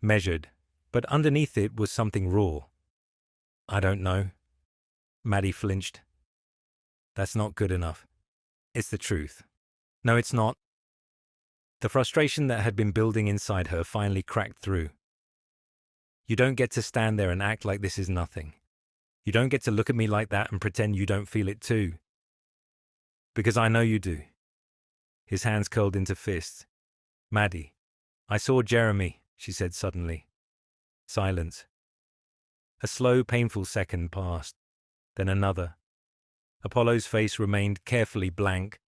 measured, but underneath it was something raw. "I don't know." Maddie flinched. "That's not good enough. It's the truth." "No, it's not." The frustration that had been building inside her finally cracked through. "You don't get to stand there and act like this is nothing. You don't get to look at me like that and pretend you don't feel it too. Because I know you do." His hands curled into fists. "Maddie, I saw Jeremy," she said suddenly. Silence. A slow, painful second passed, then another. Apollo's face remained carefully blank,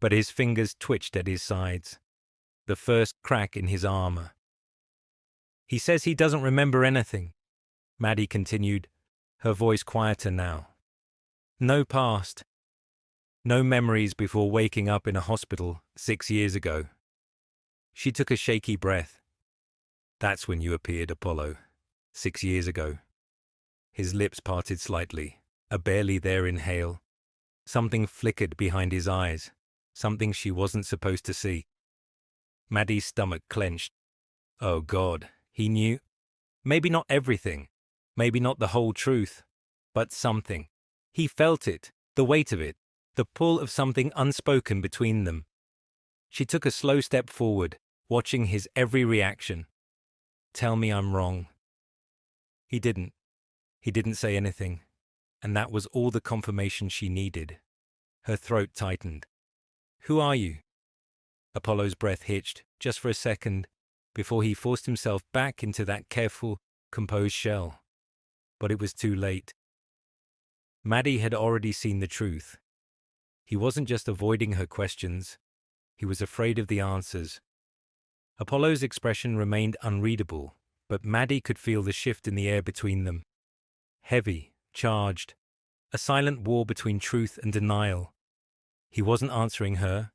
but his fingers twitched at his sides. The first crack in his armor. "He says he doesn't remember anything," Maddie continued, her voice quieter now. "No past. No memories before waking up in a hospital 6 years ago." She took a shaky breath. "That's when you appeared, Apollo. 6 years ago." His lips parted slightly, a barely there inhale. Something flickered behind his eyes, something she wasn't supposed to see. Maddie's stomach clenched. Oh God, he knew. Maybe not everything, maybe not the whole truth, but something. He felt it, the weight of it, the pull of something unspoken between them. She took a slow step forward, watching his every reaction. "Tell me I'm wrong." He didn't. He didn't say anything, and that was all the confirmation she needed. Her throat tightened. "Who are you?" Apollo's breath hitched, just for a second, before he forced himself back into that careful, composed shell. But it was too late. Maddie had already seen the truth. He wasn't just avoiding her questions. He was afraid of the answers. Apollo's expression remained unreadable, but Maddie could feel the shift in the air between them. Heavy, charged, a silent war between truth and denial. He wasn't answering her,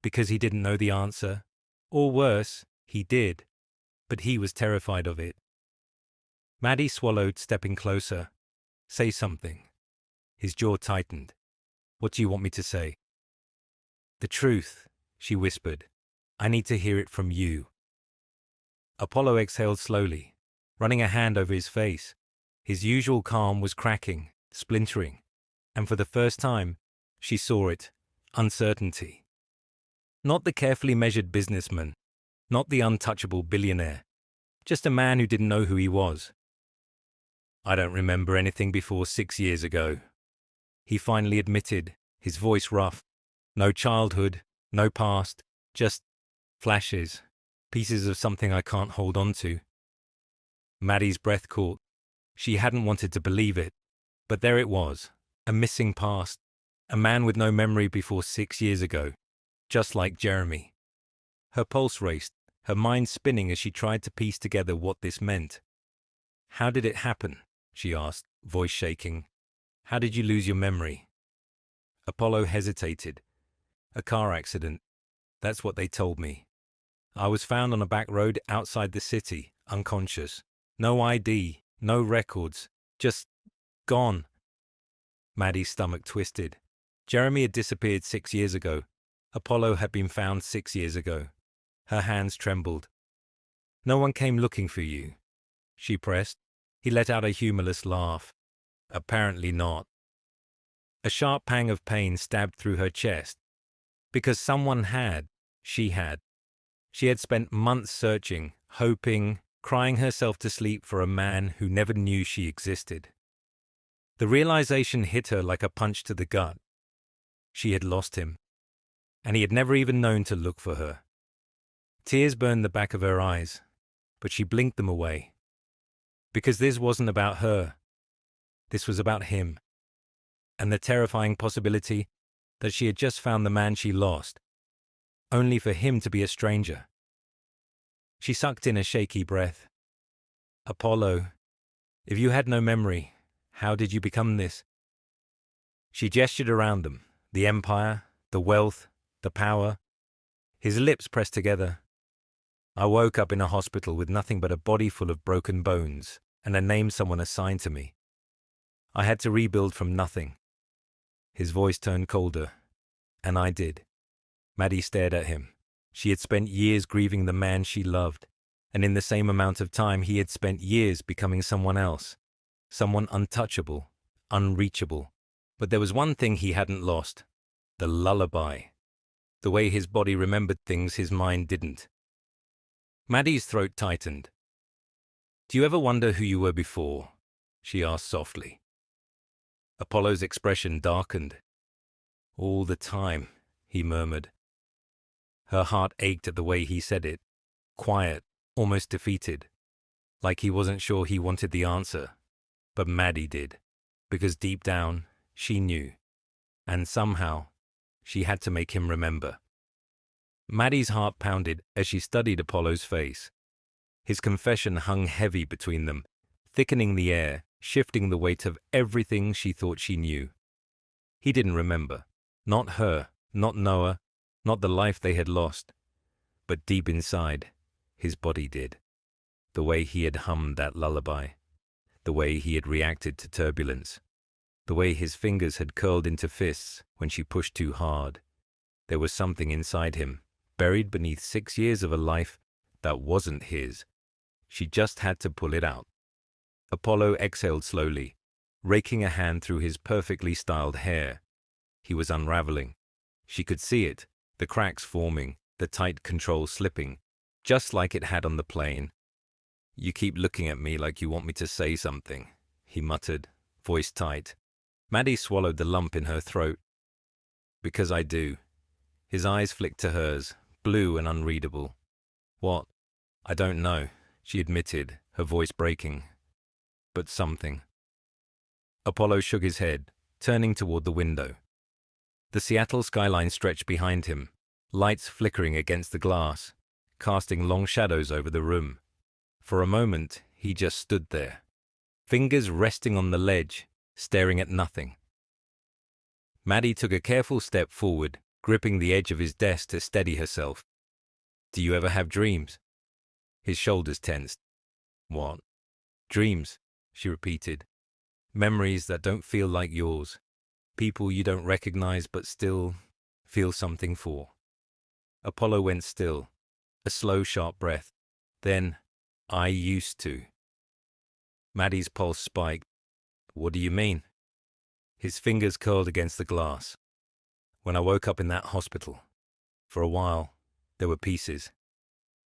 because he didn't know the answer. Or worse, he did, but he was terrified of it. Maddie swallowed, stepping closer. "Say something." His jaw tightened. "What do you want me to say?" "The truth," she whispered. "I need to hear it from you." Apollo exhaled slowly, running a hand over his face. His usual calm was cracking, splintering, and for the first time, she saw it, uncertainty. Not the carefully measured businessman, not the untouchable billionaire, just a man who didn't know who he was. "I don't remember anything before 6 years ago," he finally admitted, his voice rough. "No childhood, no past, just flashes, pieces of something I can't hold on to." Maddie's breath caught. She hadn't wanted to believe it, but there it was, a missing past, a man with no memory before 6 years ago, just like Jeremy. Her pulse raced, her mind spinning as she tried to piece together what this meant. "How did it happen?" she asked, voice shaking. "How did you lose your memory?" Apollo hesitated. "A car accident. That's what they told me. I was found on a back road outside the city, unconscious. No ID, no records, just gone." Maddie's stomach twisted. Jeremy had disappeared 6 years ago. Apollo had been found 6 years ago. Her hands trembled. "No one came looking for you?" she pressed. He let out a humorless laugh. "Apparently not." A sharp pang of pain stabbed through her chest. Because someone had. She had. She had spent months searching, hoping, crying herself to sleep for a man who never knew she existed. The realization hit her like a punch to the gut. She had lost him, and he had never even known to look for her. Tears burned the back of her eyes, but she blinked them away. Because this wasn't about her. This was about him. And the terrifying possibility that she had just found the man she lost, only for him to be a stranger. She sucked in a shaky breath. "Apollo, if you had no memory, how did you become this?" She gestured around them, the empire, the wealth, the power. His lips pressed together. "I woke up in a hospital with nothing but a body full of broken bones and a name someone assigned to me. I had to rebuild from nothing." His voice turned colder. "And I did." Maddie stared at him. She had spent years grieving the man she loved, and in the same amount of time he had spent years becoming someone else, someone untouchable, unreachable. But there was one thing he hadn't lost: the lullaby. The way his body remembered things his mind didn't. Maddie's throat tightened. "Do you ever wonder who you were before?" she asked softly. Apollo's expression darkened. "All the time," he murmured. Her heart ached at the way he said it, quiet, almost defeated, like he wasn't sure he wanted the answer. But Maddie did, because deep down, she knew. And somehow, she had to make him remember. Maddie's heart pounded as she studied Apollo's face. His confession hung heavy between them, thickening the air, shifting the weight of everything she thought she knew. He didn't remember. Not her, not Noah, not the life they had lost. But deep inside, his body did. The way he had hummed that lullaby. The way he had reacted to turbulence. The way his fingers had curled into fists when she pushed too hard. There was something inside him, buried beneath 6 years of a life that wasn't his. She just had to pull it out. Apollo exhaled slowly, raking a hand through his perfectly styled hair. He was unraveling. She could see it, the cracks forming, the tight control slipping, just like it had on the plane. "You keep looking at me like you want me to say something," he muttered, voice tight. Maddie swallowed the lump in her throat. "Because I do." His eyes flicked to hers, blue and unreadable. "What?" "I don't know," she admitted, her voice breaking. "But something." Apollo shook his head, turning toward the window. The Seattle skyline stretched behind him, lights flickering against the glass, casting long shadows over the room. For a moment, he just stood there, fingers resting on the ledge, staring at nothing. Maddie took a careful step forward, gripping the edge of his desk to steady herself. "Do you ever have dreams?" His shoulders tensed. "What?" "Dreams," she repeated. "Memories that don't feel like yours. People you don't recognize but still feel something for." Apollo went still, a slow, sharp breath. Then, "I used to." Maddie's pulse spiked. What do you mean? His fingers curled against the glass. When I woke up in that hospital, for a while, there were pieces.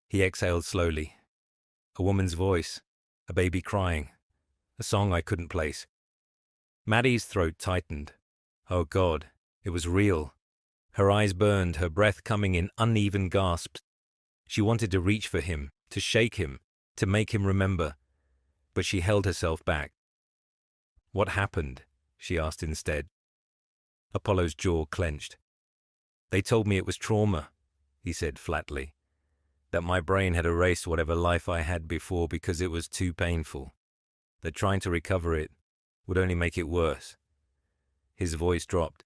He exhaled slowly. A woman's voice, a baby crying, a song I couldn't place. Maddie's throat tightened. Oh God, it was real. Her eyes burned, her breath coming in uneven gasps. She wanted to reach for him, to shake him, to make him remember, but she held herself back. What happened? She asked instead. Apollo's jaw clenched. They told me it was trauma, he said flatly, that my brain had erased whatever life I had before because it was too painful, that trying to recover it would only make it worse. His voice dropped.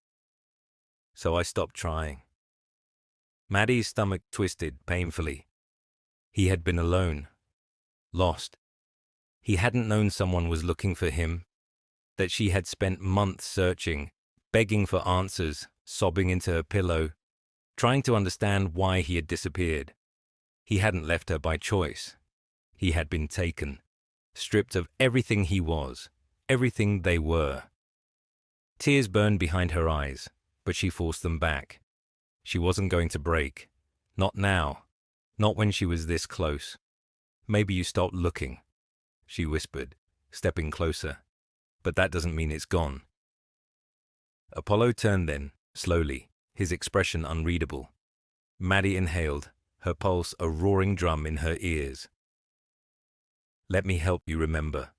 So I stopped trying. Maddie's stomach twisted painfully. He had been alone, lost. He hadn't known someone was looking for him, that she had spent months searching, begging for answers, sobbing into her pillow, trying to understand why he had disappeared. He hadn't left her by choice. He had been taken, stripped of everything he was, everything they were. Tears burned behind her eyes, but she forced them back. She wasn't going to break. Not now. Not when she was this close. Maybe you stopped looking, she whispered, stepping closer. But that doesn't mean it's gone. Apollo turned then, slowly, his expression unreadable. Maddie inhaled, her pulse a roaring drum in her ears. Let me help you remember.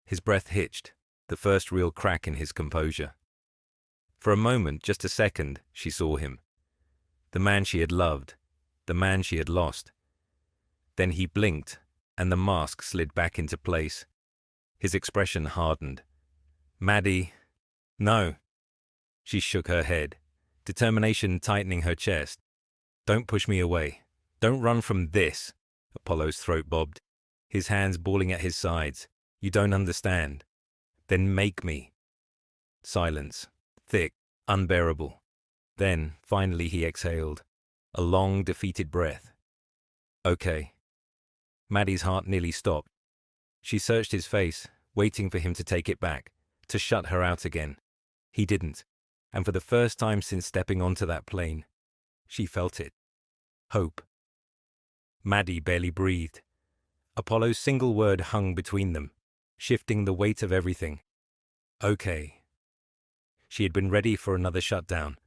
His breath hitched, the first real crack in his composure. For a moment, just a second, she saw him. The man she had loved, the man she had lost. Then he blinked, and the mask slid back into place. His expression hardened. Maddie, no. She shook her head, determination tightening her chest. Don't push me away. Don't run from this. Apollo's throat bobbed, his hands balling at his sides. You don't understand. Then make me. Silence, thick, unbearable. Then, finally, he exhaled, a long, defeated breath. Okay. Maddie's heart nearly stopped. She searched his face, waiting for him to take it back, to shut her out again. He didn't, and for the first time since stepping onto that plane, she felt it. Hope. Maddie barely breathed. Apollo's single word hung between them, shifting the weight of everything. Okay. She had been ready for another shutdown,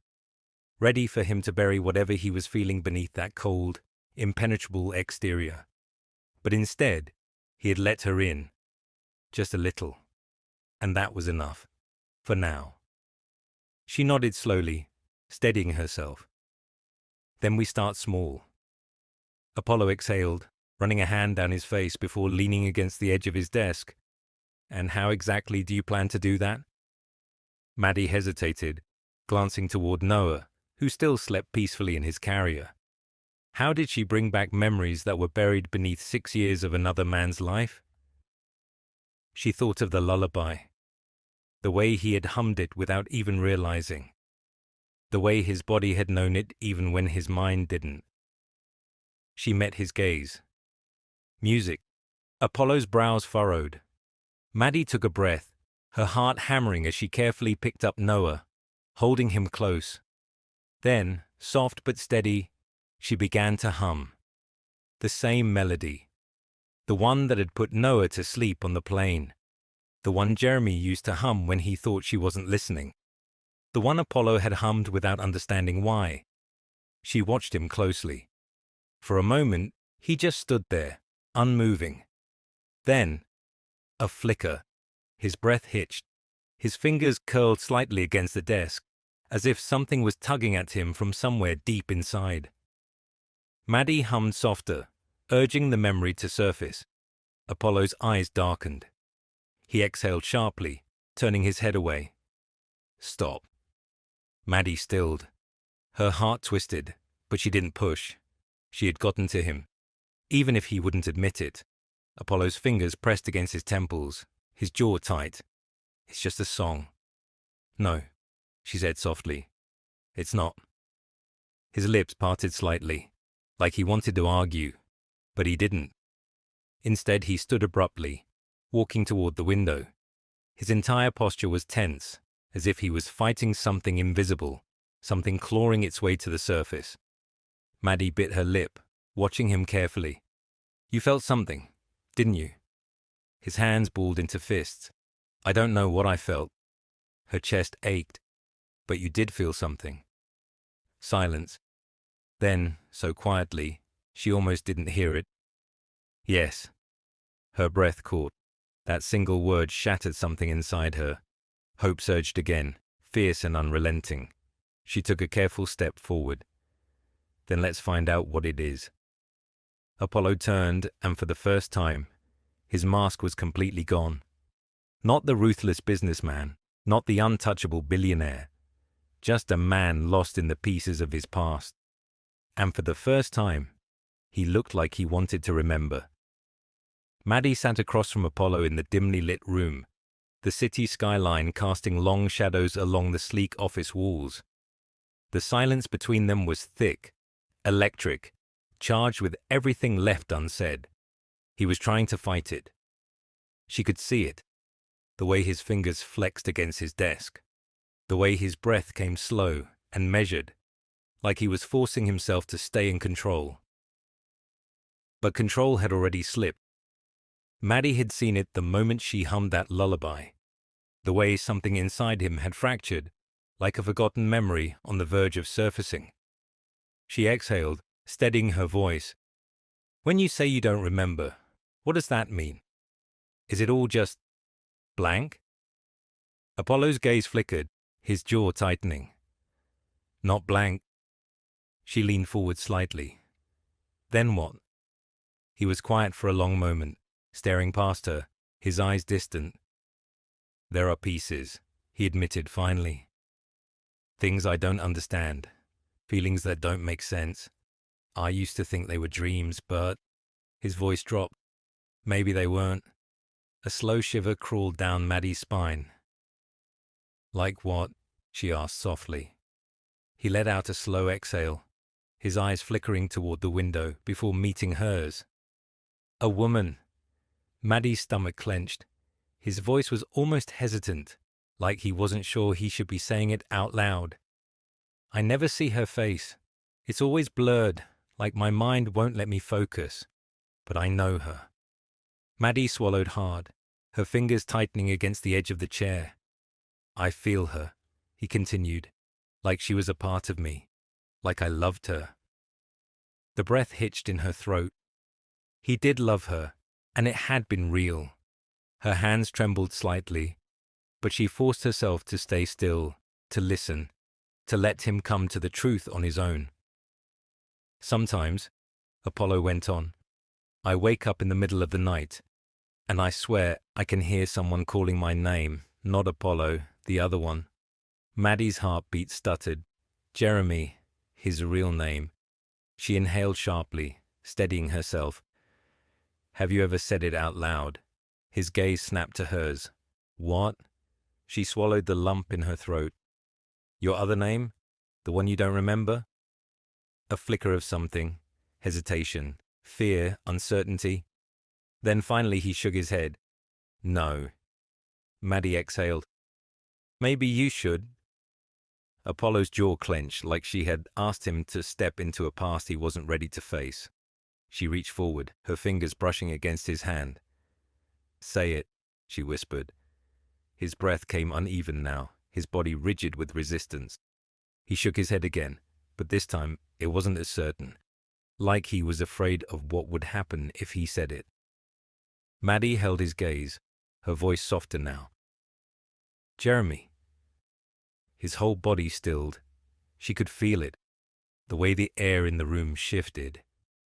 ready for him to bury whatever he was feeling beneath that cold, impenetrable exterior. But instead, he had let her in, just a little, and that was enough, for now. She nodded slowly, steadying herself. Then we start small. Apollo exhaled, running a hand down his face before leaning against the edge of his desk. And how exactly do you plan to do that? Maddie hesitated, glancing toward Noah, who still slept peacefully in his carrier. How did she bring back memories that were buried beneath 6 years of another man's life? She thought of the lullaby, the way he had hummed it without even realizing, the way his body had known it even when his mind didn't. She met his gaze. Music. Apollo's brows furrowed. Maddie took a breath, her heart hammering as she carefully picked up Noah, holding him close. Then, soft but steady, she began to hum. The same melody. The one that had put Noah to sleep on the plane. The one Jeremy used to hum when he thought she wasn't listening. The one Apollo had hummed without understanding why. She watched him closely. For a moment, he just stood there, unmoving. Then, a flicker. His breath hitched. His fingers curled slightly against the desk, as if something was tugging at him from somewhere deep inside. Maddie hummed softer, urging the memory to surface. Apollo's eyes darkened. He exhaled sharply, turning his head away. Stop. Maddie stilled. Her heart twisted, but she didn't push. She had gotten to him, even if he wouldn't admit it. Apollo's fingers pressed against his temples, his jaw tight. It's just a song. No, she said softly. It's not. His lips parted slightly, like he wanted to argue, but he didn't. Instead, he stood abruptly, walking toward the window. His entire posture was tense, as if he was fighting something invisible, something clawing its way to the surface. Maddie bit her lip, watching him carefully. "You felt something, didn't you?" His hands balled into fists. "I don't know what I felt." Her chest ached. "But you did feel something." Silence. Then, so quietly, she almost didn't hear it. "Yes." Her breath caught. That single word shattered something inside her. Hope surged again, fierce and unrelenting. She took a careful step forward. "Then let's find out what it is." Apollo turned, and for the first time, his mask was completely gone. Not the ruthless businessman, not the untouchable billionaire, just a man lost in the pieces of his past. And for the first time, he looked like he wanted to remember. Maddie sat across from Apollo in the dimly lit room, the city skyline casting long shadows along the sleek office walls. The silence between them was thick, electric, charged with everything left unsaid. He was trying to fight it. She could see it, the way his fingers flexed against his desk, the way his breath came slow and measured, like he was forcing himself to stay in control. But control had already slipped. Maddie had seen it the moment she hummed that lullaby, the way something inside him had fractured, like a forgotten memory on the verge of surfacing. She exhaled, steadying her voice. "When you say you don't remember, what does that mean? Is it all just blank?" Apollo's gaze flickered, his jaw tightening. "Not blank." She leaned forward slightly. "Then what?" He was quiet for a long moment, staring past her, his eyes distant. "There are pieces," he admitted finally. "Things I don't understand, feelings that don't make sense. I used to think they were dreams, but—" His voice dropped. "Maybe they weren't." A slow shiver crawled down Maddie's spine. "Like what?" she asked softly. He let out a slow exhale, his eyes flickering toward the window before meeting hers. "A woman." Maddie's stomach clenched. His voice was almost hesitant, like he wasn't sure he should be saying it out loud. "I never see her face. It's always blurred, like my mind won't let me focus. But I know her." Maddie swallowed hard, her fingers tightening against the edge of the chair. "I feel her," he continued, "like she was a part of me, like I loved her." The breath hitched in her throat. He did love her, and it had been real. Her hands trembled slightly, but she forced herself to stay still, to listen, to let him come to the truth on his own. "Sometimes," Apollo went on, "I wake up in the middle of the night, and I swear I can hear someone calling my name, not Apollo, the other one." Maddie's heartbeat stuttered. Jeremy, his real name. She inhaled sharply, steadying herself. "Have you ever said it out loud?" His gaze snapped to hers. "What?" She swallowed the lump in her throat. "Your other name? The one you don't remember?" A flicker of something. Hesitation, fear, uncertainty. Then finally he shook his head. "No." Maddie exhaled. "Maybe you should." Apollo's jaw clenched, like she had asked him to step into a past he wasn't ready to face. She reached forward, her fingers brushing against his hand. "Say it," she whispered. His breath came uneven now, his body rigid with resistance. He shook his head again, but this time it wasn't as certain, like he was afraid of what would happen if he said it. Maddie held his gaze, her voice softer now. "Jeremy." His whole body stilled. She could feel it, the way the air in the room shifted,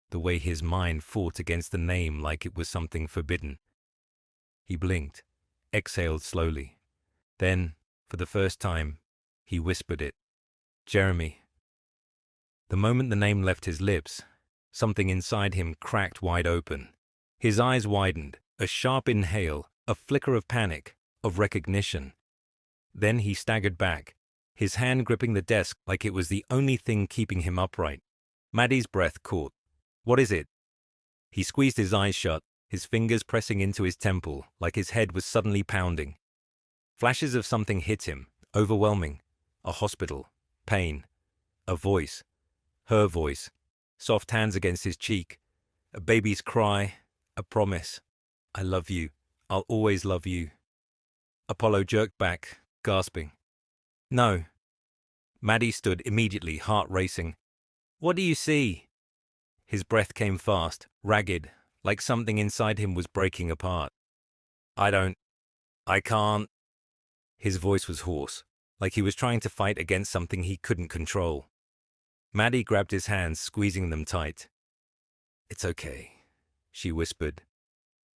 the way his mind fought against the name like it was something forbidden. He blinked, exhaled slowly. Then, for the first time, he whispered it. "Jeremy." The moment the name left his lips, something inside him cracked wide open. His eyes widened, a sharp inhale, a flicker of panic, of recognition. Then he staggered back, his hand gripping the desk like it was the only thing keeping him upright. Maddie's breath caught. "What is it?" He squeezed his eyes shut, his fingers pressing into his temple like his head was suddenly pounding. Flashes of something hit him, overwhelming. A hospital, pain, a voice, her voice, soft hands against his cheek, a baby's cry, a promise. I love you. I'll always love you. Apollo jerked back, gasping. No. Maddie stood immediately, heart racing. What do you see? His breath came fast, ragged, like something inside him was breaking apart. I can't. His voice was hoarse, like he was trying to fight against something he couldn't control. Maddie grabbed his hands, squeezing them tight. It's okay, she whispered.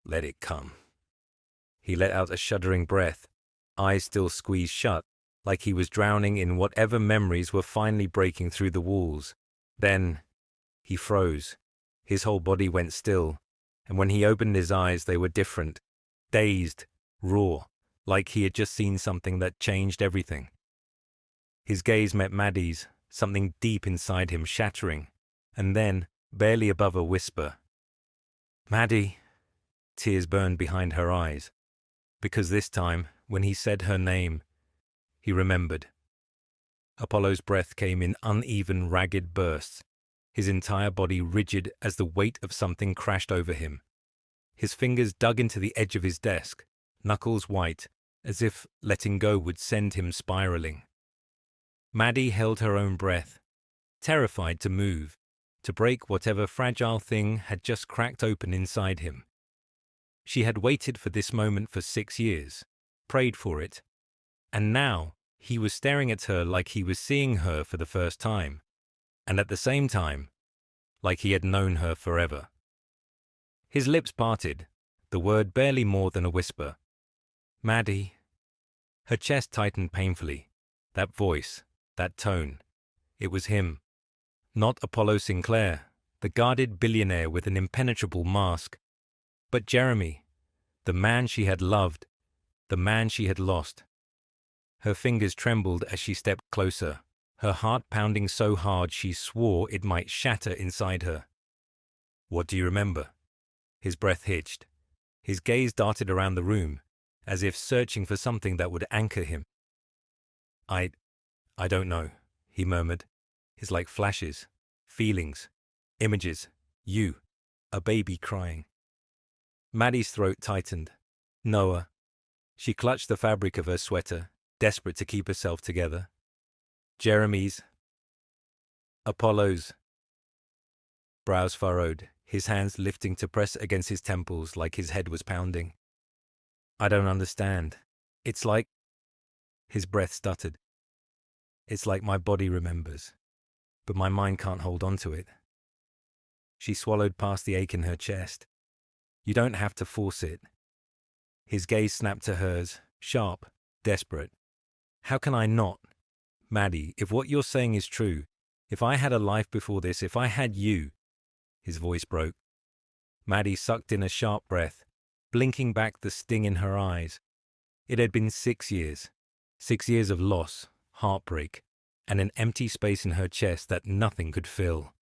Let it come. He let out a shuddering breath, eyes still squeezed shut, like he was drowning in whatever memories were finally breaking through the walls. Then, he froze. His whole body went still, and when he opened his eyes they were different, dazed, raw, like he had just seen something that changed everything. His gaze met Maddie's, something deep inside him shattering, and then, barely above a whisper, Maddie. Tears burned behind her eyes, because this time, when he said her name, he remembered. Apollo's breath came in uneven, ragged bursts, his entire body rigid as the weight of something crashed over him. His fingers dug into the edge of his desk, knuckles white, as if letting go would send him spiraling. Maddie held her own breath, terrified to move, to break whatever fragile thing had just cracked open inside him. She had waited for this moment for 6 years, prayed for it, and now he was staring at her like he was seeing her for the first time, and at the same time, like he had known her forever. His lips parted, the word barely more than a whisper. Maddie. Her chest tightened painfully. That voice, that tone. It was him. Not Apollo Sinclair, the guarded billionaire with an impenetrable mask, but Jeremy, the man she had loved, the man she had lost. Her fingers trembled as she stepped closer, her heart pounding so hard she swore it might shatter inside her. What do you remember? His breath hitched. His gaze darted around the room, as if searching for something that would anchor him. I don't know, he murmured. It's like flashes, feelings, images, you, a baby crying. Maddie's throat tightened. Noah. She clutched the fabric of her sweater, desperate to keep herself together. Jeremy's. Apollo's. Brows furrowed, his hands lifting to press against his temples like his head was pounding. I don't understand. It's like... His breath stuttered. It's like my body remembers, but my mind can't hold on to it. She swallowed past the ache in her chest. You don't have to force it. His gaze snapped to hers, sharp, desperate. How can I not? Maddie, if what you're saying is true, if I had a life before this, if I had you... His voice broke. Maddie sucked in a sharp breath, blinking back the sting in her eyes. It had been 6 years. 6 years of loss, heartbreak, and an empty space in her chest that nothing could fill.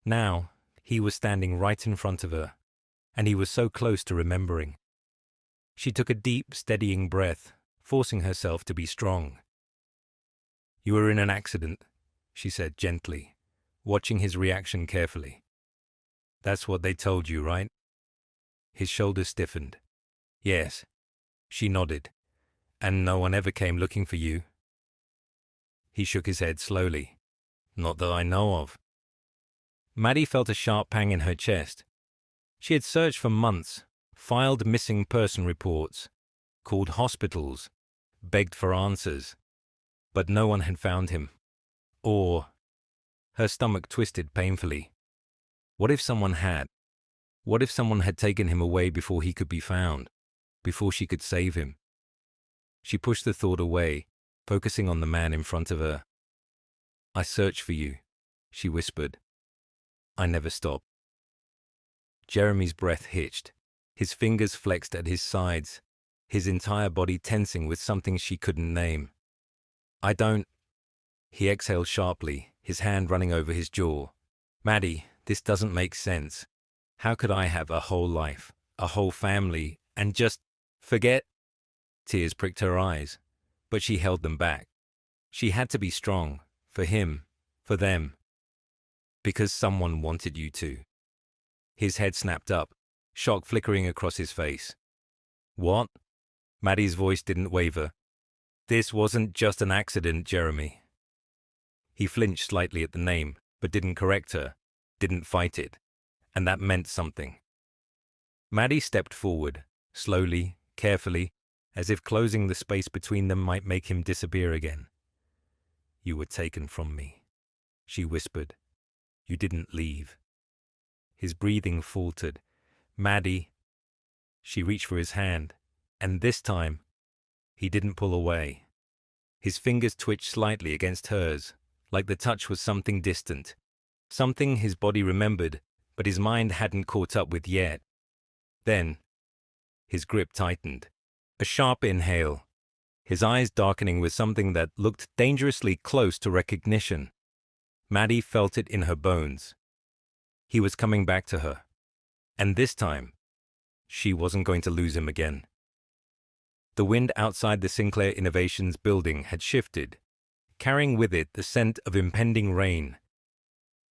Now, he was standing right in front of her, and he was so close to remembering. She took a deep, steadying breath, forcing herself to be strong. You were in an accident, she said gently, watching his reaction carefully. That's what they told you, right? His shoulders stiffened. Yes. She nodded. And no one ever came looking for you? He shook his head slowly. Not that I know of. Maddie felt a sharp pang in her chest. She had searched for months, filed missing person reports, called hospitals, begged for answers, but no one had found him. Or... Her stomach twisted painfully. What if someone had? What if someone had taken him away before he could be found, before she could save him? She pushed the thought away, focusing on the man in front of her. I searched for you, she whispered. I never stopped. Jeremy's breath hitched. His fingers flexed at his sides, his entire body tensing with something she couldn't name. I don't... He exhaled sharply, his hand running over his jaw. Maddie, this doesn't make sense. How could I have a whole life, a whole family, and just forget. Tears pricked her eyes, but she held them back. She had to be strong, for him, for them, because someone wanted you to. His head snapped up, shock flickering across his face. What? Maddie's voice didn't waver. This wasn't just an accident, Jeremy. He flinched slightly at the name, but didn't correct her, didn't fight it, and that meant something. Maddie stepped forward, slowly, carefully, as if closing the space between them might make him disappear again. You were taken from me, she whispered. You didn't leave. His breathing faltered. Maddie. She reached for his hand, and this time, he didn't pull away. His fingers twitched slightly against hers, like the touch was something distant, something his body remembered, but his mind hadn't caught up with yet. Then, his grip tightened. A sharp inhale, his eyes darkening with something that looked dangerously close to recognition. Maddie felt it in her bones. He was coming back to her. And this time, she wasn't going to lose him again. The wind outside the Sinclair Innovations building had shifted, carrying with it the scent of impending rain.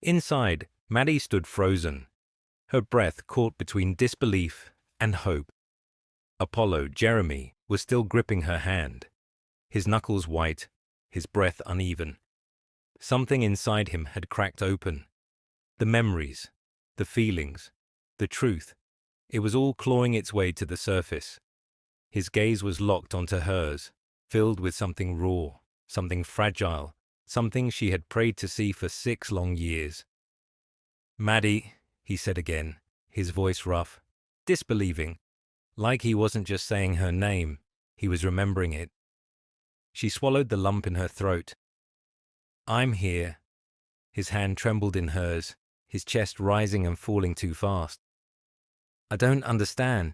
Inside, Maddie stood frozen, her breath caught between disbelief and hope. Apollo, Jeremy, was still gripping her hand, his knuckles white, his breath uneven. Something inside him had cracked open. The memories, the feelings, the truth, it was all clawing its way to the surface. His gaze was locked onto hers, filled with something raw, something fragile, something she had prayed to see for 6 long years. Maddie, he said again, his voice rough, disbelieving, like he wasn't just saying her name, he was remembering it. She swallowed the lump in her throat. I'm here. His hand trembled in hers, his chest rising and falling too fast. I don't understand,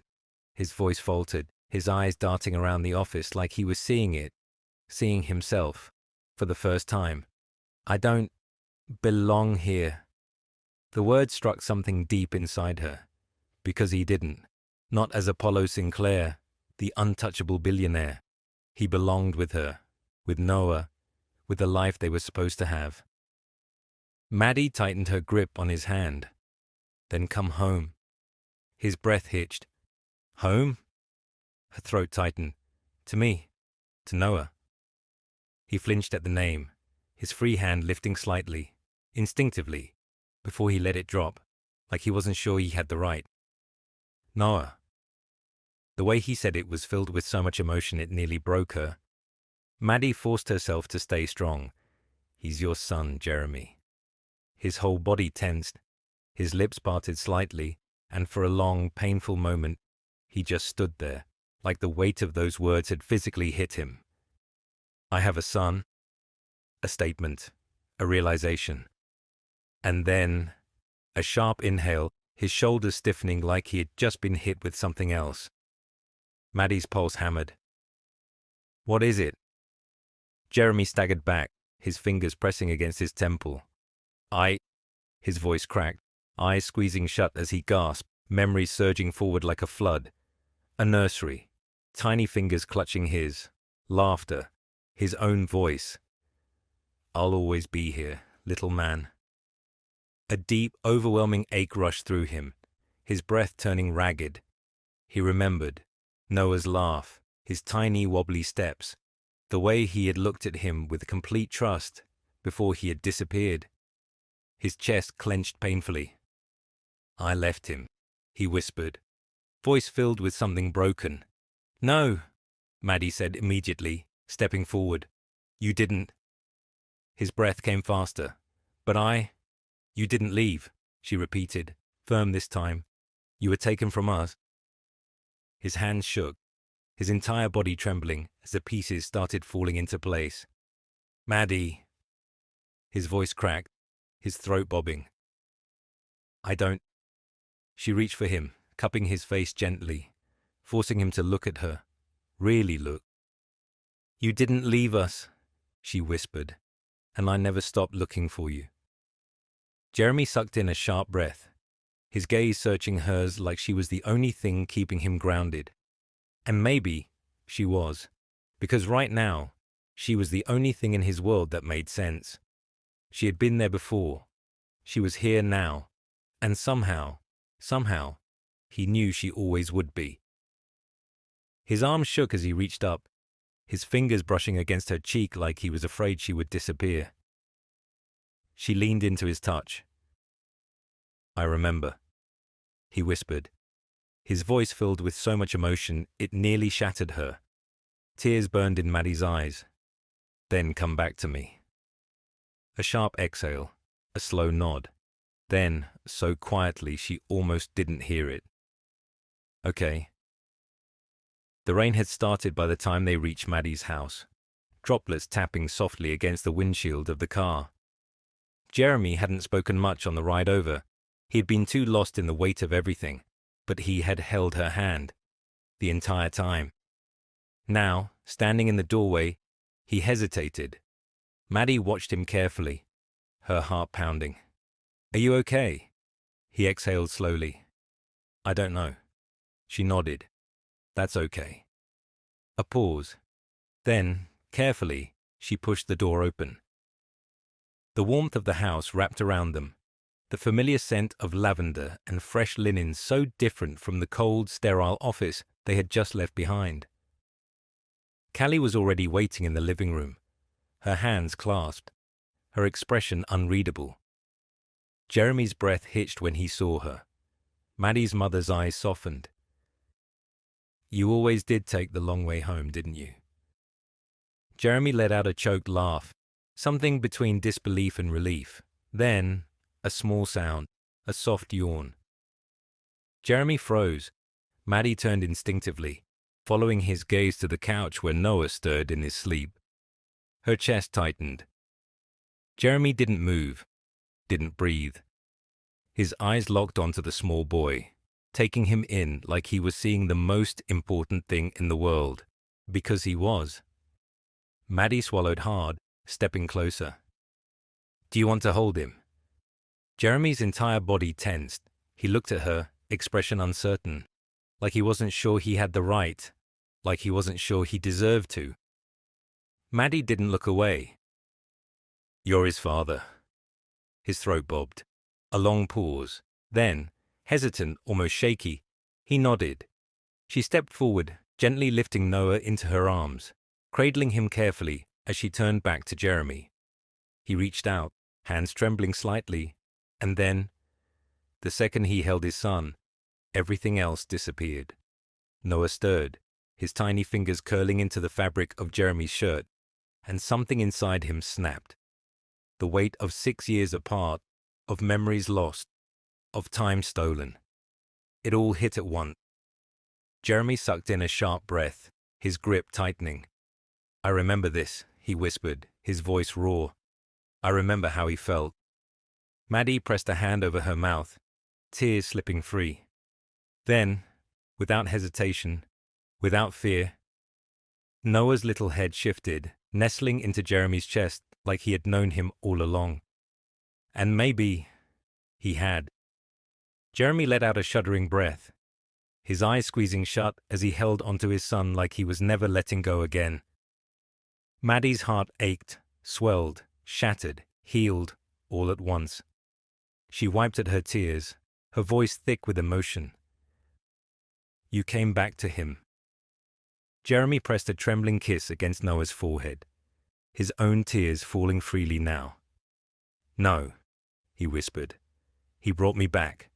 his voice faltered, his eyes darting around the office like he was seeing it, seeing himself, for the first time. I don't belong here. The word struck something deep inside her, because he didn't. Not as Apollo Sinclair, the untouchable billionaire. He belonged with her, with Noah, with the life they were supposed to have. Maddie tightened her grip on his hand. Then come home. His breath hitched. Home? Her throat tightened. To me. To Noah. He flinched at the name, his free hand lifting slightly, instinctively, before he let it drop, like he wasn't sure he had the right. Noah. The way he said it was filled with so much emotion it nearly broke her. Maddie forced herself to stay strong. He's your son, Jeremy. His whole body tensed, his lips parted slightly, and for a long, painful moment, he just stood there, like the weight of those words had physically hit him. I have a son. A statement. A realization. And then, a sharp inhale, his shoulders stiffening like he had just been hit with something else. Maddie's pulse hammered. What is it? Jeremy staggered back, his fingers pressing against his temple. His voice cracked, eyes squeezing shut as he gasped, memories surging forward like a flood. A nursery, tiny fingers clutching his, laughter, his own voice. I'll always be here, little man. A deep, overwhelming ache rushed through him, his breath turning ragged. He remembered Noah's laugh, his tiny, wobbly steps, the way he had looked at him with complete trust before he had disappeared. His chest clenched painfully. I left him, he whispered, voice filled with something broken. No, Maddie said immediately, stepping forward. You didn't. His breath came faster. But you didn't leave, she repeated, firm this time. You were taken from us. His hands shook, his entire body trembling as the pieces started falling into place. Maddie. His voice cracked, his throat bobbing. I don't. She reached for him, cupping his face gently, forcing him to look at her, really look. You didn't leave us, she whispered, and I never stopped looking for you. Jeremy sucked in a sharp breath. his gaze searching hers like she was the only thing keeping him grounded. And maybe she was, because right now, she was the only thing in his world that made sense. She had been there before. She was here now. And somehow, he knew she always would be. His arm shook as he reached up, his fingers brushing against her cheek like he was afraid she would disappear. She leaned into his touch. "I remember," he whispered, his voice filled with so much emotion it nearly shattered her. Tears burned in Maddie's eyes. "Then come back to me." A sharp exhale, a slow nod. Then, so quietly she almost didn't hear it. "Okay." The rain had started by the time they reached Maddie's house, droplets tapping softly against the windshield of the car. Jeremy hadn't spoken much on the ride over. He had been too lost in the weight of everything, but he had held her hand the entire time. Now, standing in the doorway, he hesitated. Maddie watched him carefully, her heart pounding. "Are you okay?" He exhaled slowly. "I don't know." She nodded. "That's okay." A pause. Then, carefully, she pushed the door open. The warmth of the house wrapped around them, the familiar scent of lavender and fresh linen so different from the cold, sterile office they had just left behind. Callie was already waiting in the living room, her hands clasped, her expression unreadable. Jeremy's breath hitched when he saw her. Maddie's mother's eyes softened. "You always did take the long way home, didn't you?" Jeremy let out a choked laugh, something between disbelief and relief. Then, a small sound, a soft yawn. Jeremy froze. Maddie turned instinctively, following his gaze to the couch where Noah stirred in his sleep. Her chest tightened. Jeremy didn't move, didn't breathe. His eyes locked onto the small boy, taking him in like he was seeing the most important thing in the world, because he was. Maddie swallowed hard, stepping closer. "Do you want to hold him?" Jeremy's entire body tensed. He looked at her, expression uncertain, like he wasn't sure he had the right, like he wasn't sure he deserved to. Maddie didn't look away. "You're his father." His throat bobbed. A long pause. Then, hesitant, almost shaky, he nodded. She stepped forward, gently lifting Noah into her arms, cradling him carefully as she turned back to Jeremy. He reached out, hands trembling slightly, and then, the second he held his son, everything else disappeared. Noah stirred, his tiny fingers curling into the fabric of Jeremy's shirt, and something inside him snapped. The weight of 6 years apart, of memories lost, of time stolen. It all hit at once. Jeremy sucked in a sharp breath, his grip tightening. "I remember this," he whispered, his voice raw. "I remember how he felt." Maddie pressed a hand over her mouth, tears slipping free. Then, without hesitation, without fear, Noah's little head shifted, nestling into Jeremy's chest like he had known him all along. And maybe he had. Jeremy let out a shuddering breath, his eyes squeezing shut as he held onto his son like he was never letting go again. Maddie's heart ached, swelled, shattered, healed, all at once. She wiped at her tears, her voice thick with emotion. "You came back to him." Jeremy pressed a trembling kiss against Noah's forehead, his own tears falling freely now. "No," he whispered. "He brought me back."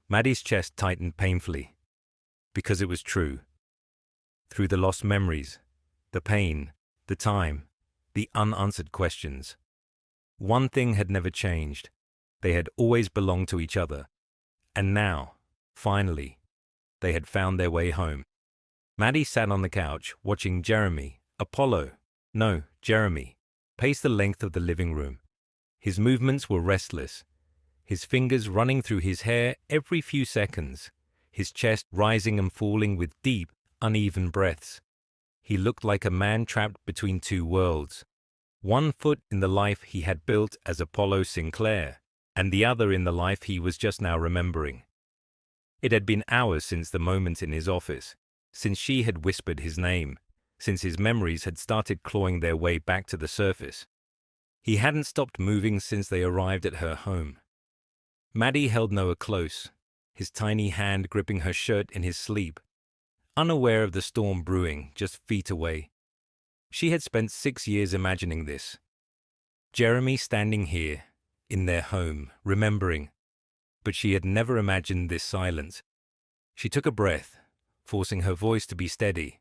Maddie's chest tightened painfully, because it was true. Through the lost memories, the pain, the time, the unanswered questions. One thing had never changed. They had always belonged to each other. And now, finally, they had found their way home. Maddie sat on the couch, watching Jeremy, pace the length of the living room. His movements were restless, his fingers running through his hair every few seconds, his chest rising and falling with deep, uneven breaths. He looked like a man trapped between two worlds. One foot in the life he had built as Apollo Sinclair, and the other in the life he was just now remembering. It had been hours since the moment in his office, since she had whispered his name, since his memories had started clawing their way back to the surface. He hadn't stopped moving since they arrived at her home. Maddie held Noah close, his tiny hand gripping her shirt in his sleep, unaware of the storm brewing just feet away. She had spent 6 years imagining this. Jeremy standing here, in their home, remembering. But she had never imagined this silence. She took a breath, forcing her voice to be steady.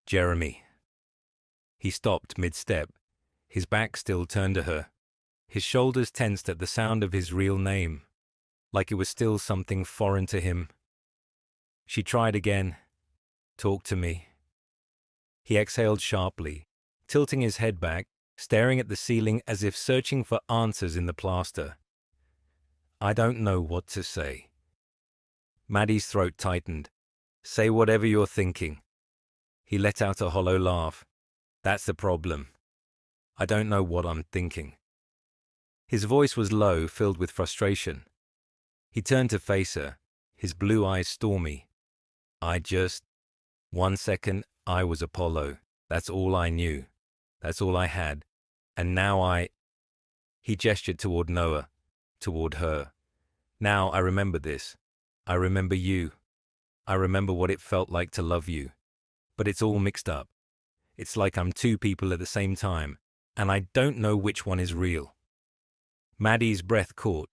Jeremy. He stopped mid-step, his back still turned to her, his shoulders tensed at the sound of his real name, like it was still something foreign to him. She tried again. Talk to me. He exhaled sharply, tilting his head back, staring at the ceiling as if searching for answers in the plaster. I don't know what to say. Maddie's throat tightened. Say whatever you're thinking. He let out a hollow laugh. That's the problem. I don't know what I'm thinking. His voice was low, filled with frustration. He turned to face her, his blue eyes stormy. One second, I was Apollo. That's all I knew. That's all I had. And now He gestured toward Noah, toward her. Now I remember this. I remember you. I remember what it felt like to love you. But it's all mixed up. It's like I'm two people at the same time, and I don't know which one is real. Maddie's breath caught.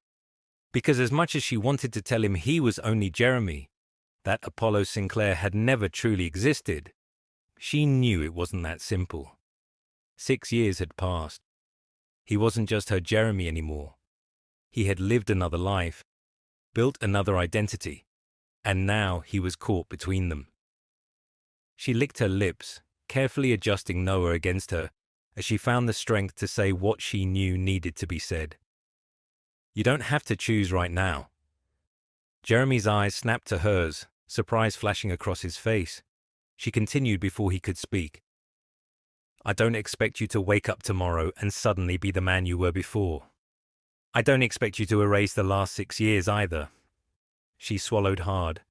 Because as much as she wanted to tell him he was only Jeremy, that Apollo Sinclair had never truly existed, she knew it wasn't that simple. 6 years had passed. He wasn't just her Jeremy anymore. He had lived another life, built another identity, and now he was caught between them. She licked her lips, carefully adjusting Noah against her, as she found the strength to say what she knew needed to be said. You don't have to choose right now. Jeremy's eyes snapped to hers, surprise flashing across his face. She continued before he could speak. I don't expect you to wake up tomorrow and suddenly be the man you were before. I don't expect you to erase the last 6 years either. She swallowed hard.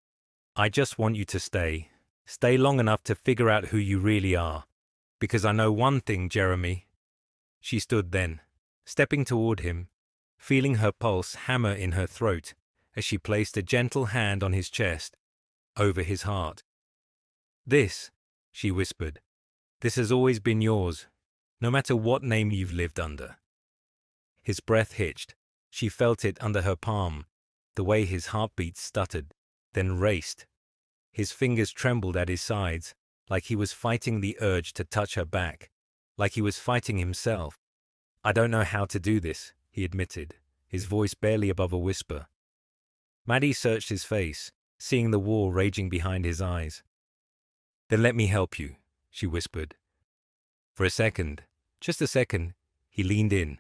I just want you to stay. Stay long enough to figure out who you really are. Because I know one thing, Jeremy. She stood then, stepping toward him, feeling her pulse hammer in her throat as she placed a gentle hand on his chest, over his heart. This, she whispered, this has always been yours, no matter what name you've lived under. His breath hitched. She felt it under her palm, the way his heartbeat stuttered, then raced. His fingers trembled at his sides, like he was fighting the urge to touch her back, like he was fighting himself. I don't know how to do this, he admitted, his voice barely above a whisper. Maddie searched his face, seeing the war raging behind his eyes. Then let me help you, she whispered. For a second, just a second, he leaned in.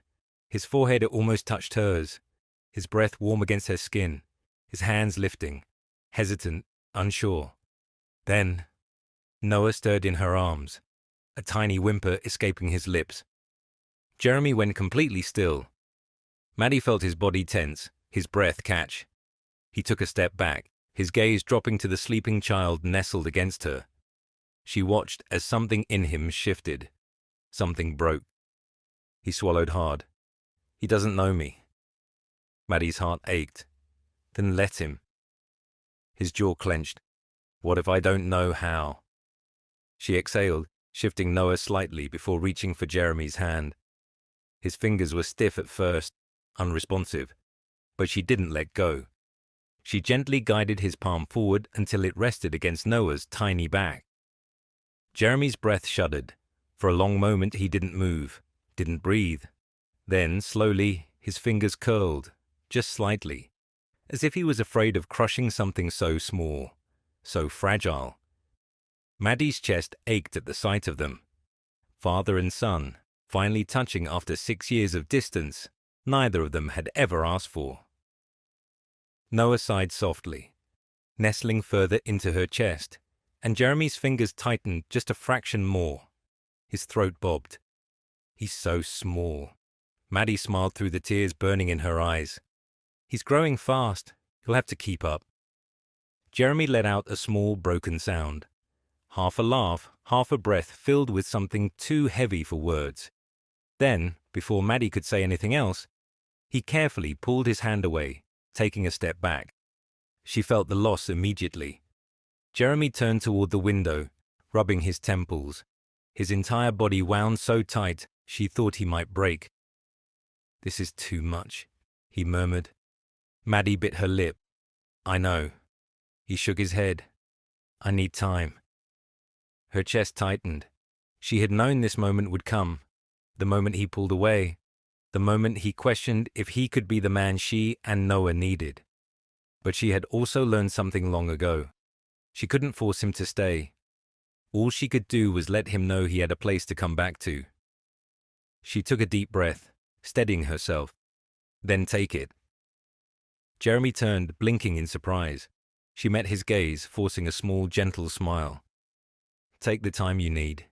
His forehead almost touched hers, his breath warm against her skin, his hands lifting, hesitant, unsure. Then, Noah stirred in her arms, a tiny whimper escaping his lips. Jeremy went completely still. Maddie felt his body tense, his breath catch. He took a step back, his gaze dropping to the sleeping child nestled against her. She watched as something in him shifted. Something broke. He swallowed hard. He doesn't know me. Maddie's heart ached. Then let him. His jaw clenched. What if I don't know how? She exhaled, shifting Noah slightly before reaching for Jeremy's hand. His fingers were stiff at first, unresponsive, but she didn't let go. She gently guided his palm forward until it rested against Noah's tiny back. Jeremy's breath shuddered. For a long moment he didn't move, didn't breathe. Then, slowly, his fingers curled, just slightly, as if he was afraid of crushing something so small, so fragile. Maddie's chest ached at the sight of them. Father and son, finally touching after 6 years of distance, neither of them had ever asked for. Noah sighed softly, nestling further into her chest, and Jeremy's fingers tightened just a fraction more. His throat bobbed. He's so small. Maddie smiled through the tears burning in her eyes. He's growing fast. He'll have to keep up. Jeremy let out a small, broken sound. Half a laugh, half a breath filled with something too heavy for words. Then, before Maddie could say anything else, he carefully pulled his hand away, taking a step back. She felt the loss immediately. Jeremy turned toward the window, rubbing his temples. His entire body wound so tight she thought he might break. "This is too much," he murmured. Maddie bit her lip. "I know." He shook his head. "I need time." Her chest tightened. She had known this moment would come. The moment he pulled away. The moment he questioned if he could be the man she and Noah needed. But she had also learned something long ago. She couldn't force him to stay. All she could do was let him know he had a place to come back to. She took a deep breath, steadying herself. "Then take it." Jeremy turned, blinking in surprise. She met his gaze, forcing a small, gentle smile. "Take the time you need.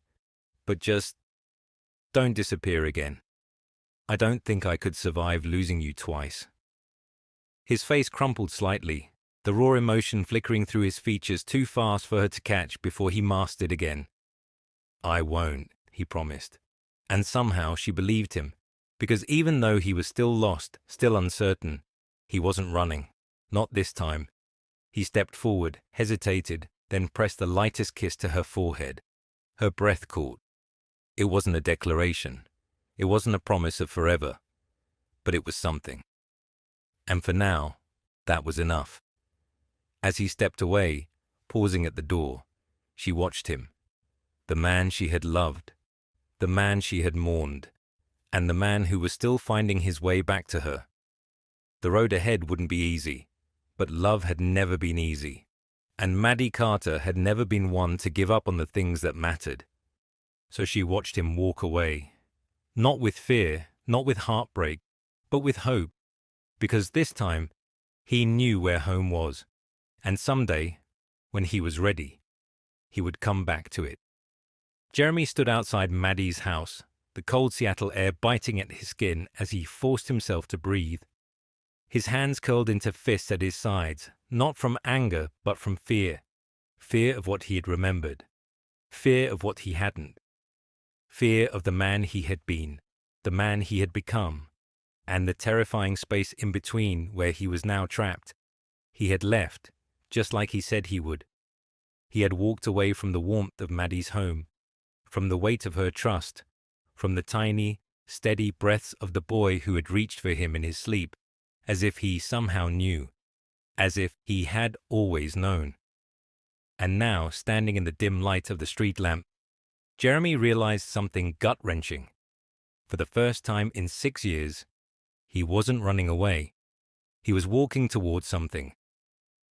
But just don't disappear again. I don't think I could survive losing you twice." His face crumpled slightly, the raw emotion flickering through his features too fast for her to catch before he masked it again. "I won't," he promised. And somehow she believed him, because even though he was still lost, still uncertain, he wasn't running. Not this time. He stepped forward, hesitated, then pressed the lightest kiss to her forehead. Her breath caught. It wasn't a declaration. It wasn't a promise of forever. But it was something. And for now, that was enough. As he stepped away, pausing at the door, she watched him. The man she had loved. The man she had mourned. And the man who was still finding his way back to her. The road ahead wouldn't be easy. But love had never been easy. And Maddie Carter had never been one to give up on the things that mattered. So she watched him walk away. Not with fear, not with heartbreak, but with hope. Because this time, he knew where home was. And someday, when he was ready, he would come back to it. Jeremy stood outside Maddie's house, the cold Seattle air biting at his skin as he forced himself to breathe. His hands curled into fists at his sides, not from anger, but from fear. Fear of what he had remembered. Fear of what he hadn't. Fear of the man he had been, the man he had become, and the terrifying space in between where he was now trapped. He had left, just like he said he would. He had walked away from the warmth of Maddie's home, from the weight of her trust, from the tiny, steady breaths of the boy who had reached for him in his sleep, as if he somehow knew, as if he had always known. And now, standing in the dim light of the street lamp, Jeremy realized something gut-wrenching. For the first time in 6 years, he wasn't running away. He was walking towards something.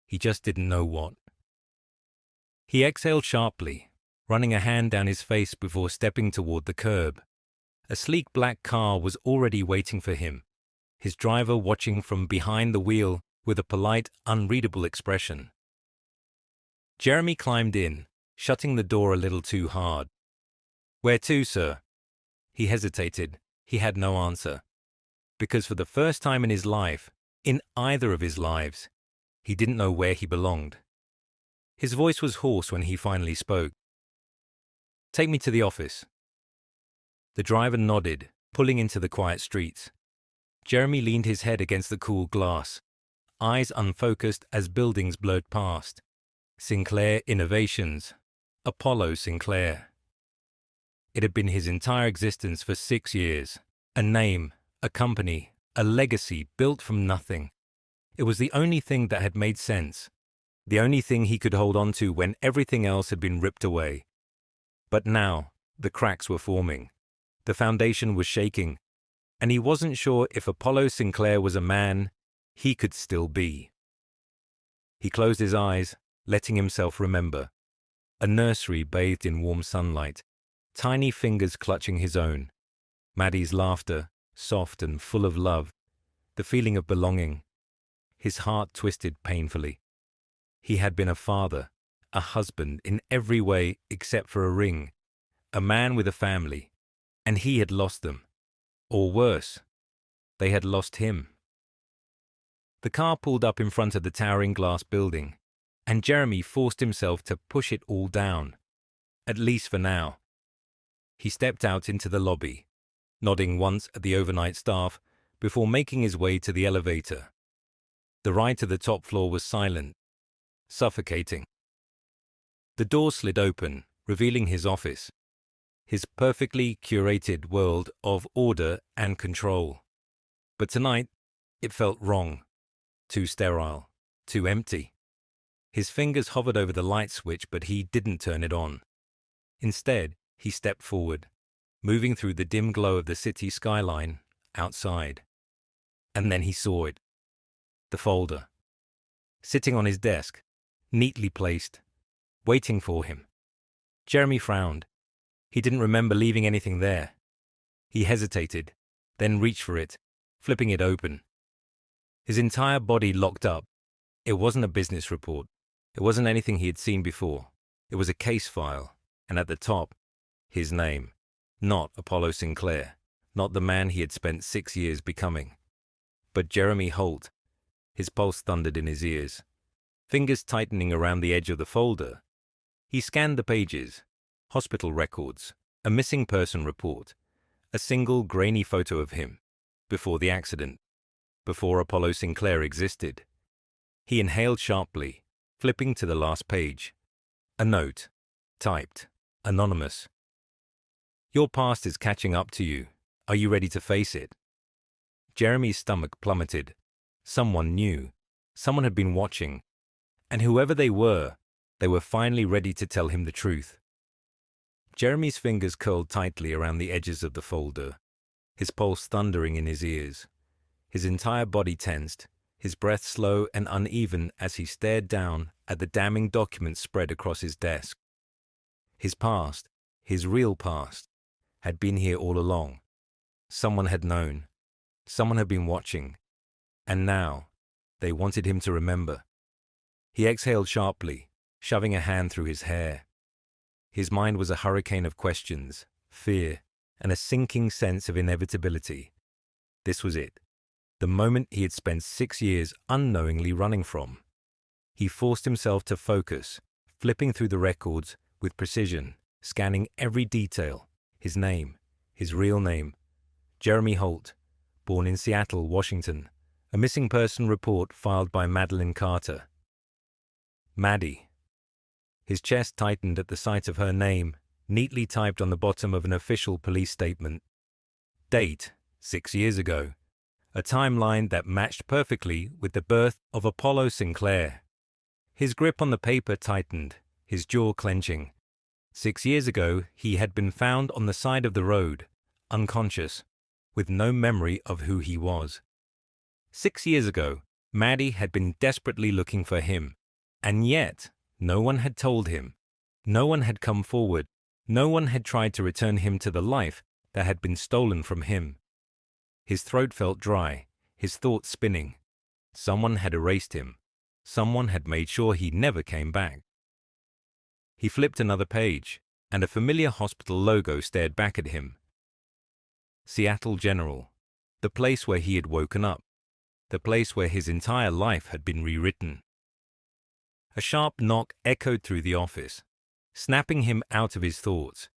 He just didn't know what. He exhaled sharply, running a hand down his face before stepping toward the curb. A sleek black car was already waiting for him, his driver watching from behind the wheel with a polite, unreadable expression. Jeremy climbed in, shutting the door a little too hard. "Where to, sir?" He hesitated. He had no answer. Because for the first time in his life, in either of his lives, he didn't know where he belonged. His voice was hoarse when he finally spoke. "Take me to the office." The driver nodded, pulling into the quiet streets. Jeremy leaned his head against the cool glass, eyes unfocused as buildings blurred past. Sinclair Innovations. Apollo Sinclair. It had been his entire existence for 6 years. A name, a company, a legacy built from nothing. It was the only thing that had made sense. The only thing he could hold on to when everything else had been ripped away. But now, the cracks were forming. The foundation was shaking. And he wasn't sure if Apollo Sinclair was a man he could still be. He closed his eyes, letting himself remember. A nursery bathed in warm sunlight, tiny fingers clutching his own. Maddie's laughter, soft and full of love, the feeling of belonging. His heart twisted painfully. He had been a father, a husband in every way except for a ring, a man with a family, and he had lost them. Or worse, They had lost him. The car pulled up in front of the towering glass building, and Jeremy forced himself to push it all down, at least for now. He stepped out into the lobby, nodding once at the overnight staff before making his way to the elevator. The ride to the top floor was silent, suffocating. The door slid open, revealing his office, his perfectly curated world of order and control. But tonight, it felt wrong, too sterile, too empty. His fingers hovered over the light switch, but he didn't turn it on. Instead, he stepped forward, moving through the dim glow of the city skyline outside. And then he saw it. The folder, sitting on his desk, neatly placed, waiting for him. Jeremy frowned. He didn't remember leaving anything there. He hesitated, then reached for it, flipping it open. His entire body locked up. It wasn't a business report. It wasn't anything he had seen before. It was a case file, and at the top, his name. Not Apollo Sinclair, not the man he had spent 6 years becoming, but Jeremy Holt. His pulse thundered in his ears. Fingers tightening around the edge of the folder, he scanned the pages. Hospital records, a missing person report, a single grainy photo of him, before the accident, before Apollo Sinclair existed. He inhaled sharply, flipping to the last page. A note, typed, anonymous. Your past is catching up to you. Are you ready to face it? Jeremy's stomach plummeted. Someone knew. Someone had been watching. And whoever they were finally ready to tell him the truth. Jeremy's fingers curled tightly around the edges of the folder, his pulse thundering in his ears. His entire body tensed, his breath slow and uneven as he stared down at the damning documents spread across his desk. His past, his real past, had been here all along. Someone had known. Someone had been watching. And now, they wanted him to remember. He exhaled sharply, shoving a hand through his hair. His mind was a hurricane of questions, fear, and a sinking sense of inevitability. This was it. The moment he had spent 6 years unknowingly running from. He forced himself to focus, flipping through the records with precision, scanning every detail. His name, his real name. Jeremy Holt, born in Seattle, Washington. A missing person report filed by Madeline Carter. Maddie. His chest tightened at the sight of her name, neatly typed on the bottom of an official police statement. Date, 6 years ago. A timeline that matched perfectly with the birth of Apollo Sinclair. His grip on the paper tightened, his jaw clenching. 6 years ago, he had been found on the side of the road, unconscious, with no memory of who he was. 6 years ago, Maddie had been desperately looking for him, and yet no one had told him. No one had come forward. No one had tried to return him to the life that had been stolen from him. His throat felt dry, his thoughts spinning. Someone had erased him. Someone had made sure he never came back. He flipped another page, and a familiar hospital logo stared back at him. Seattle General, the place where he had woken up, the place where his entire life had been rewritten. A sharp knock echoed through the office, snapping him out of his thoughts.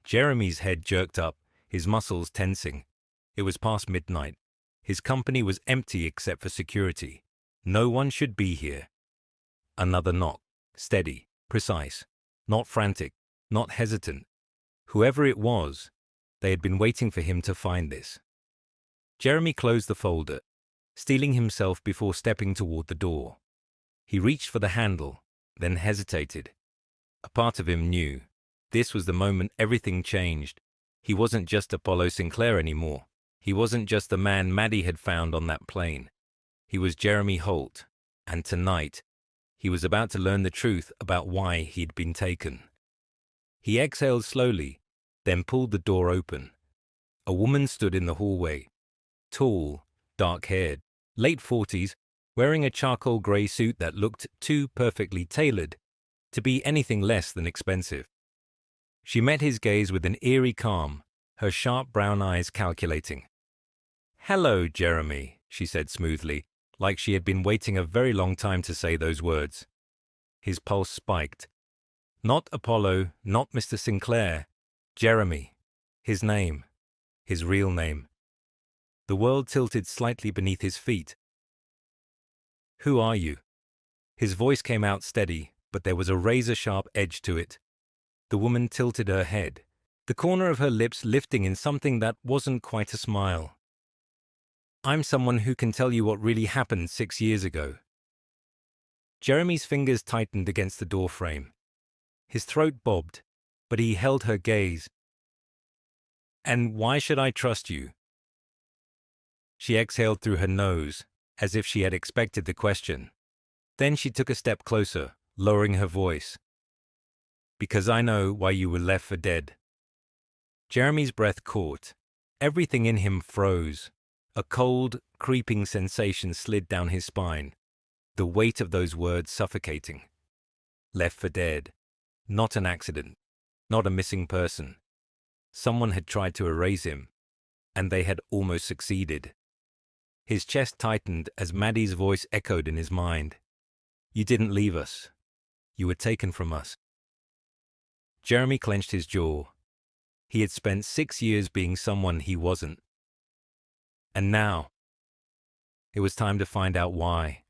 Jeremy's head jerked up, his muscles tensing. It was past midnight. His company was empty except for security. No one should be here. Another knock, steady, precise, not frantic, not hesitant. Whoever it was, they had been waiting for him to find this. Jeremy closed the folder, steeling himself before stepping toward the door. He reached for the handle, then hesitated. A part of him knew. This was the moment everything changed. He wasn't just Apollo Sinclair anymore. He wasn't just the man Maddie had found on that plane. He was Jeremy Holt, and tonight, he was about to learn the truth about why he'd been taken. He exhaled slowly, then pulled the door open. A woman stood in the hallway, tall, dark-haired, late 40s, wearing a charcoal grey suit that looked too perfectly tailored to be anything less than expensive. She met his gaze with an eerie calm, her sharp brown eyes calculating. "Hello, Jeremy," she said smoothly, like she had been waiting a very long time to say those words. His pulse spiked. Not Apollo, not Mr. Sinclair. Jeremy. His name. His real name. The world tilted slightly beneath his feet. "Who are you?" His voice came out steady, but there was a razor-sharp edge to it. The woman tilted her head, the corner of her lips lifting in something that wasn't quite a smile. "I'm someone who can tell you what really happened 6 years ago." Jeremy's fingers tightened against the doorframe. His throat bobbed, but he held her gaze. "And why should I trust you?" She exhaled through her nose, as if she had expected the question. Then she took a step closer, lowering her voice. "Because I know why you were left for dead." Jeremy's breath caught. Everything in him froze. A cold, creeping sensation slid down his spine, the weight of those words suffocating. Left for dead. Not an accident. Not a missing person. Someone had tried to erase him, and they had almost succeeded. His chest tightened as Maddie's voice echoed in his mind. "You didn't leave us. You were taken from us." Jeremy clenched his jaw. He had spent 6 years being someone he wasn't. And now, it was time to find out why.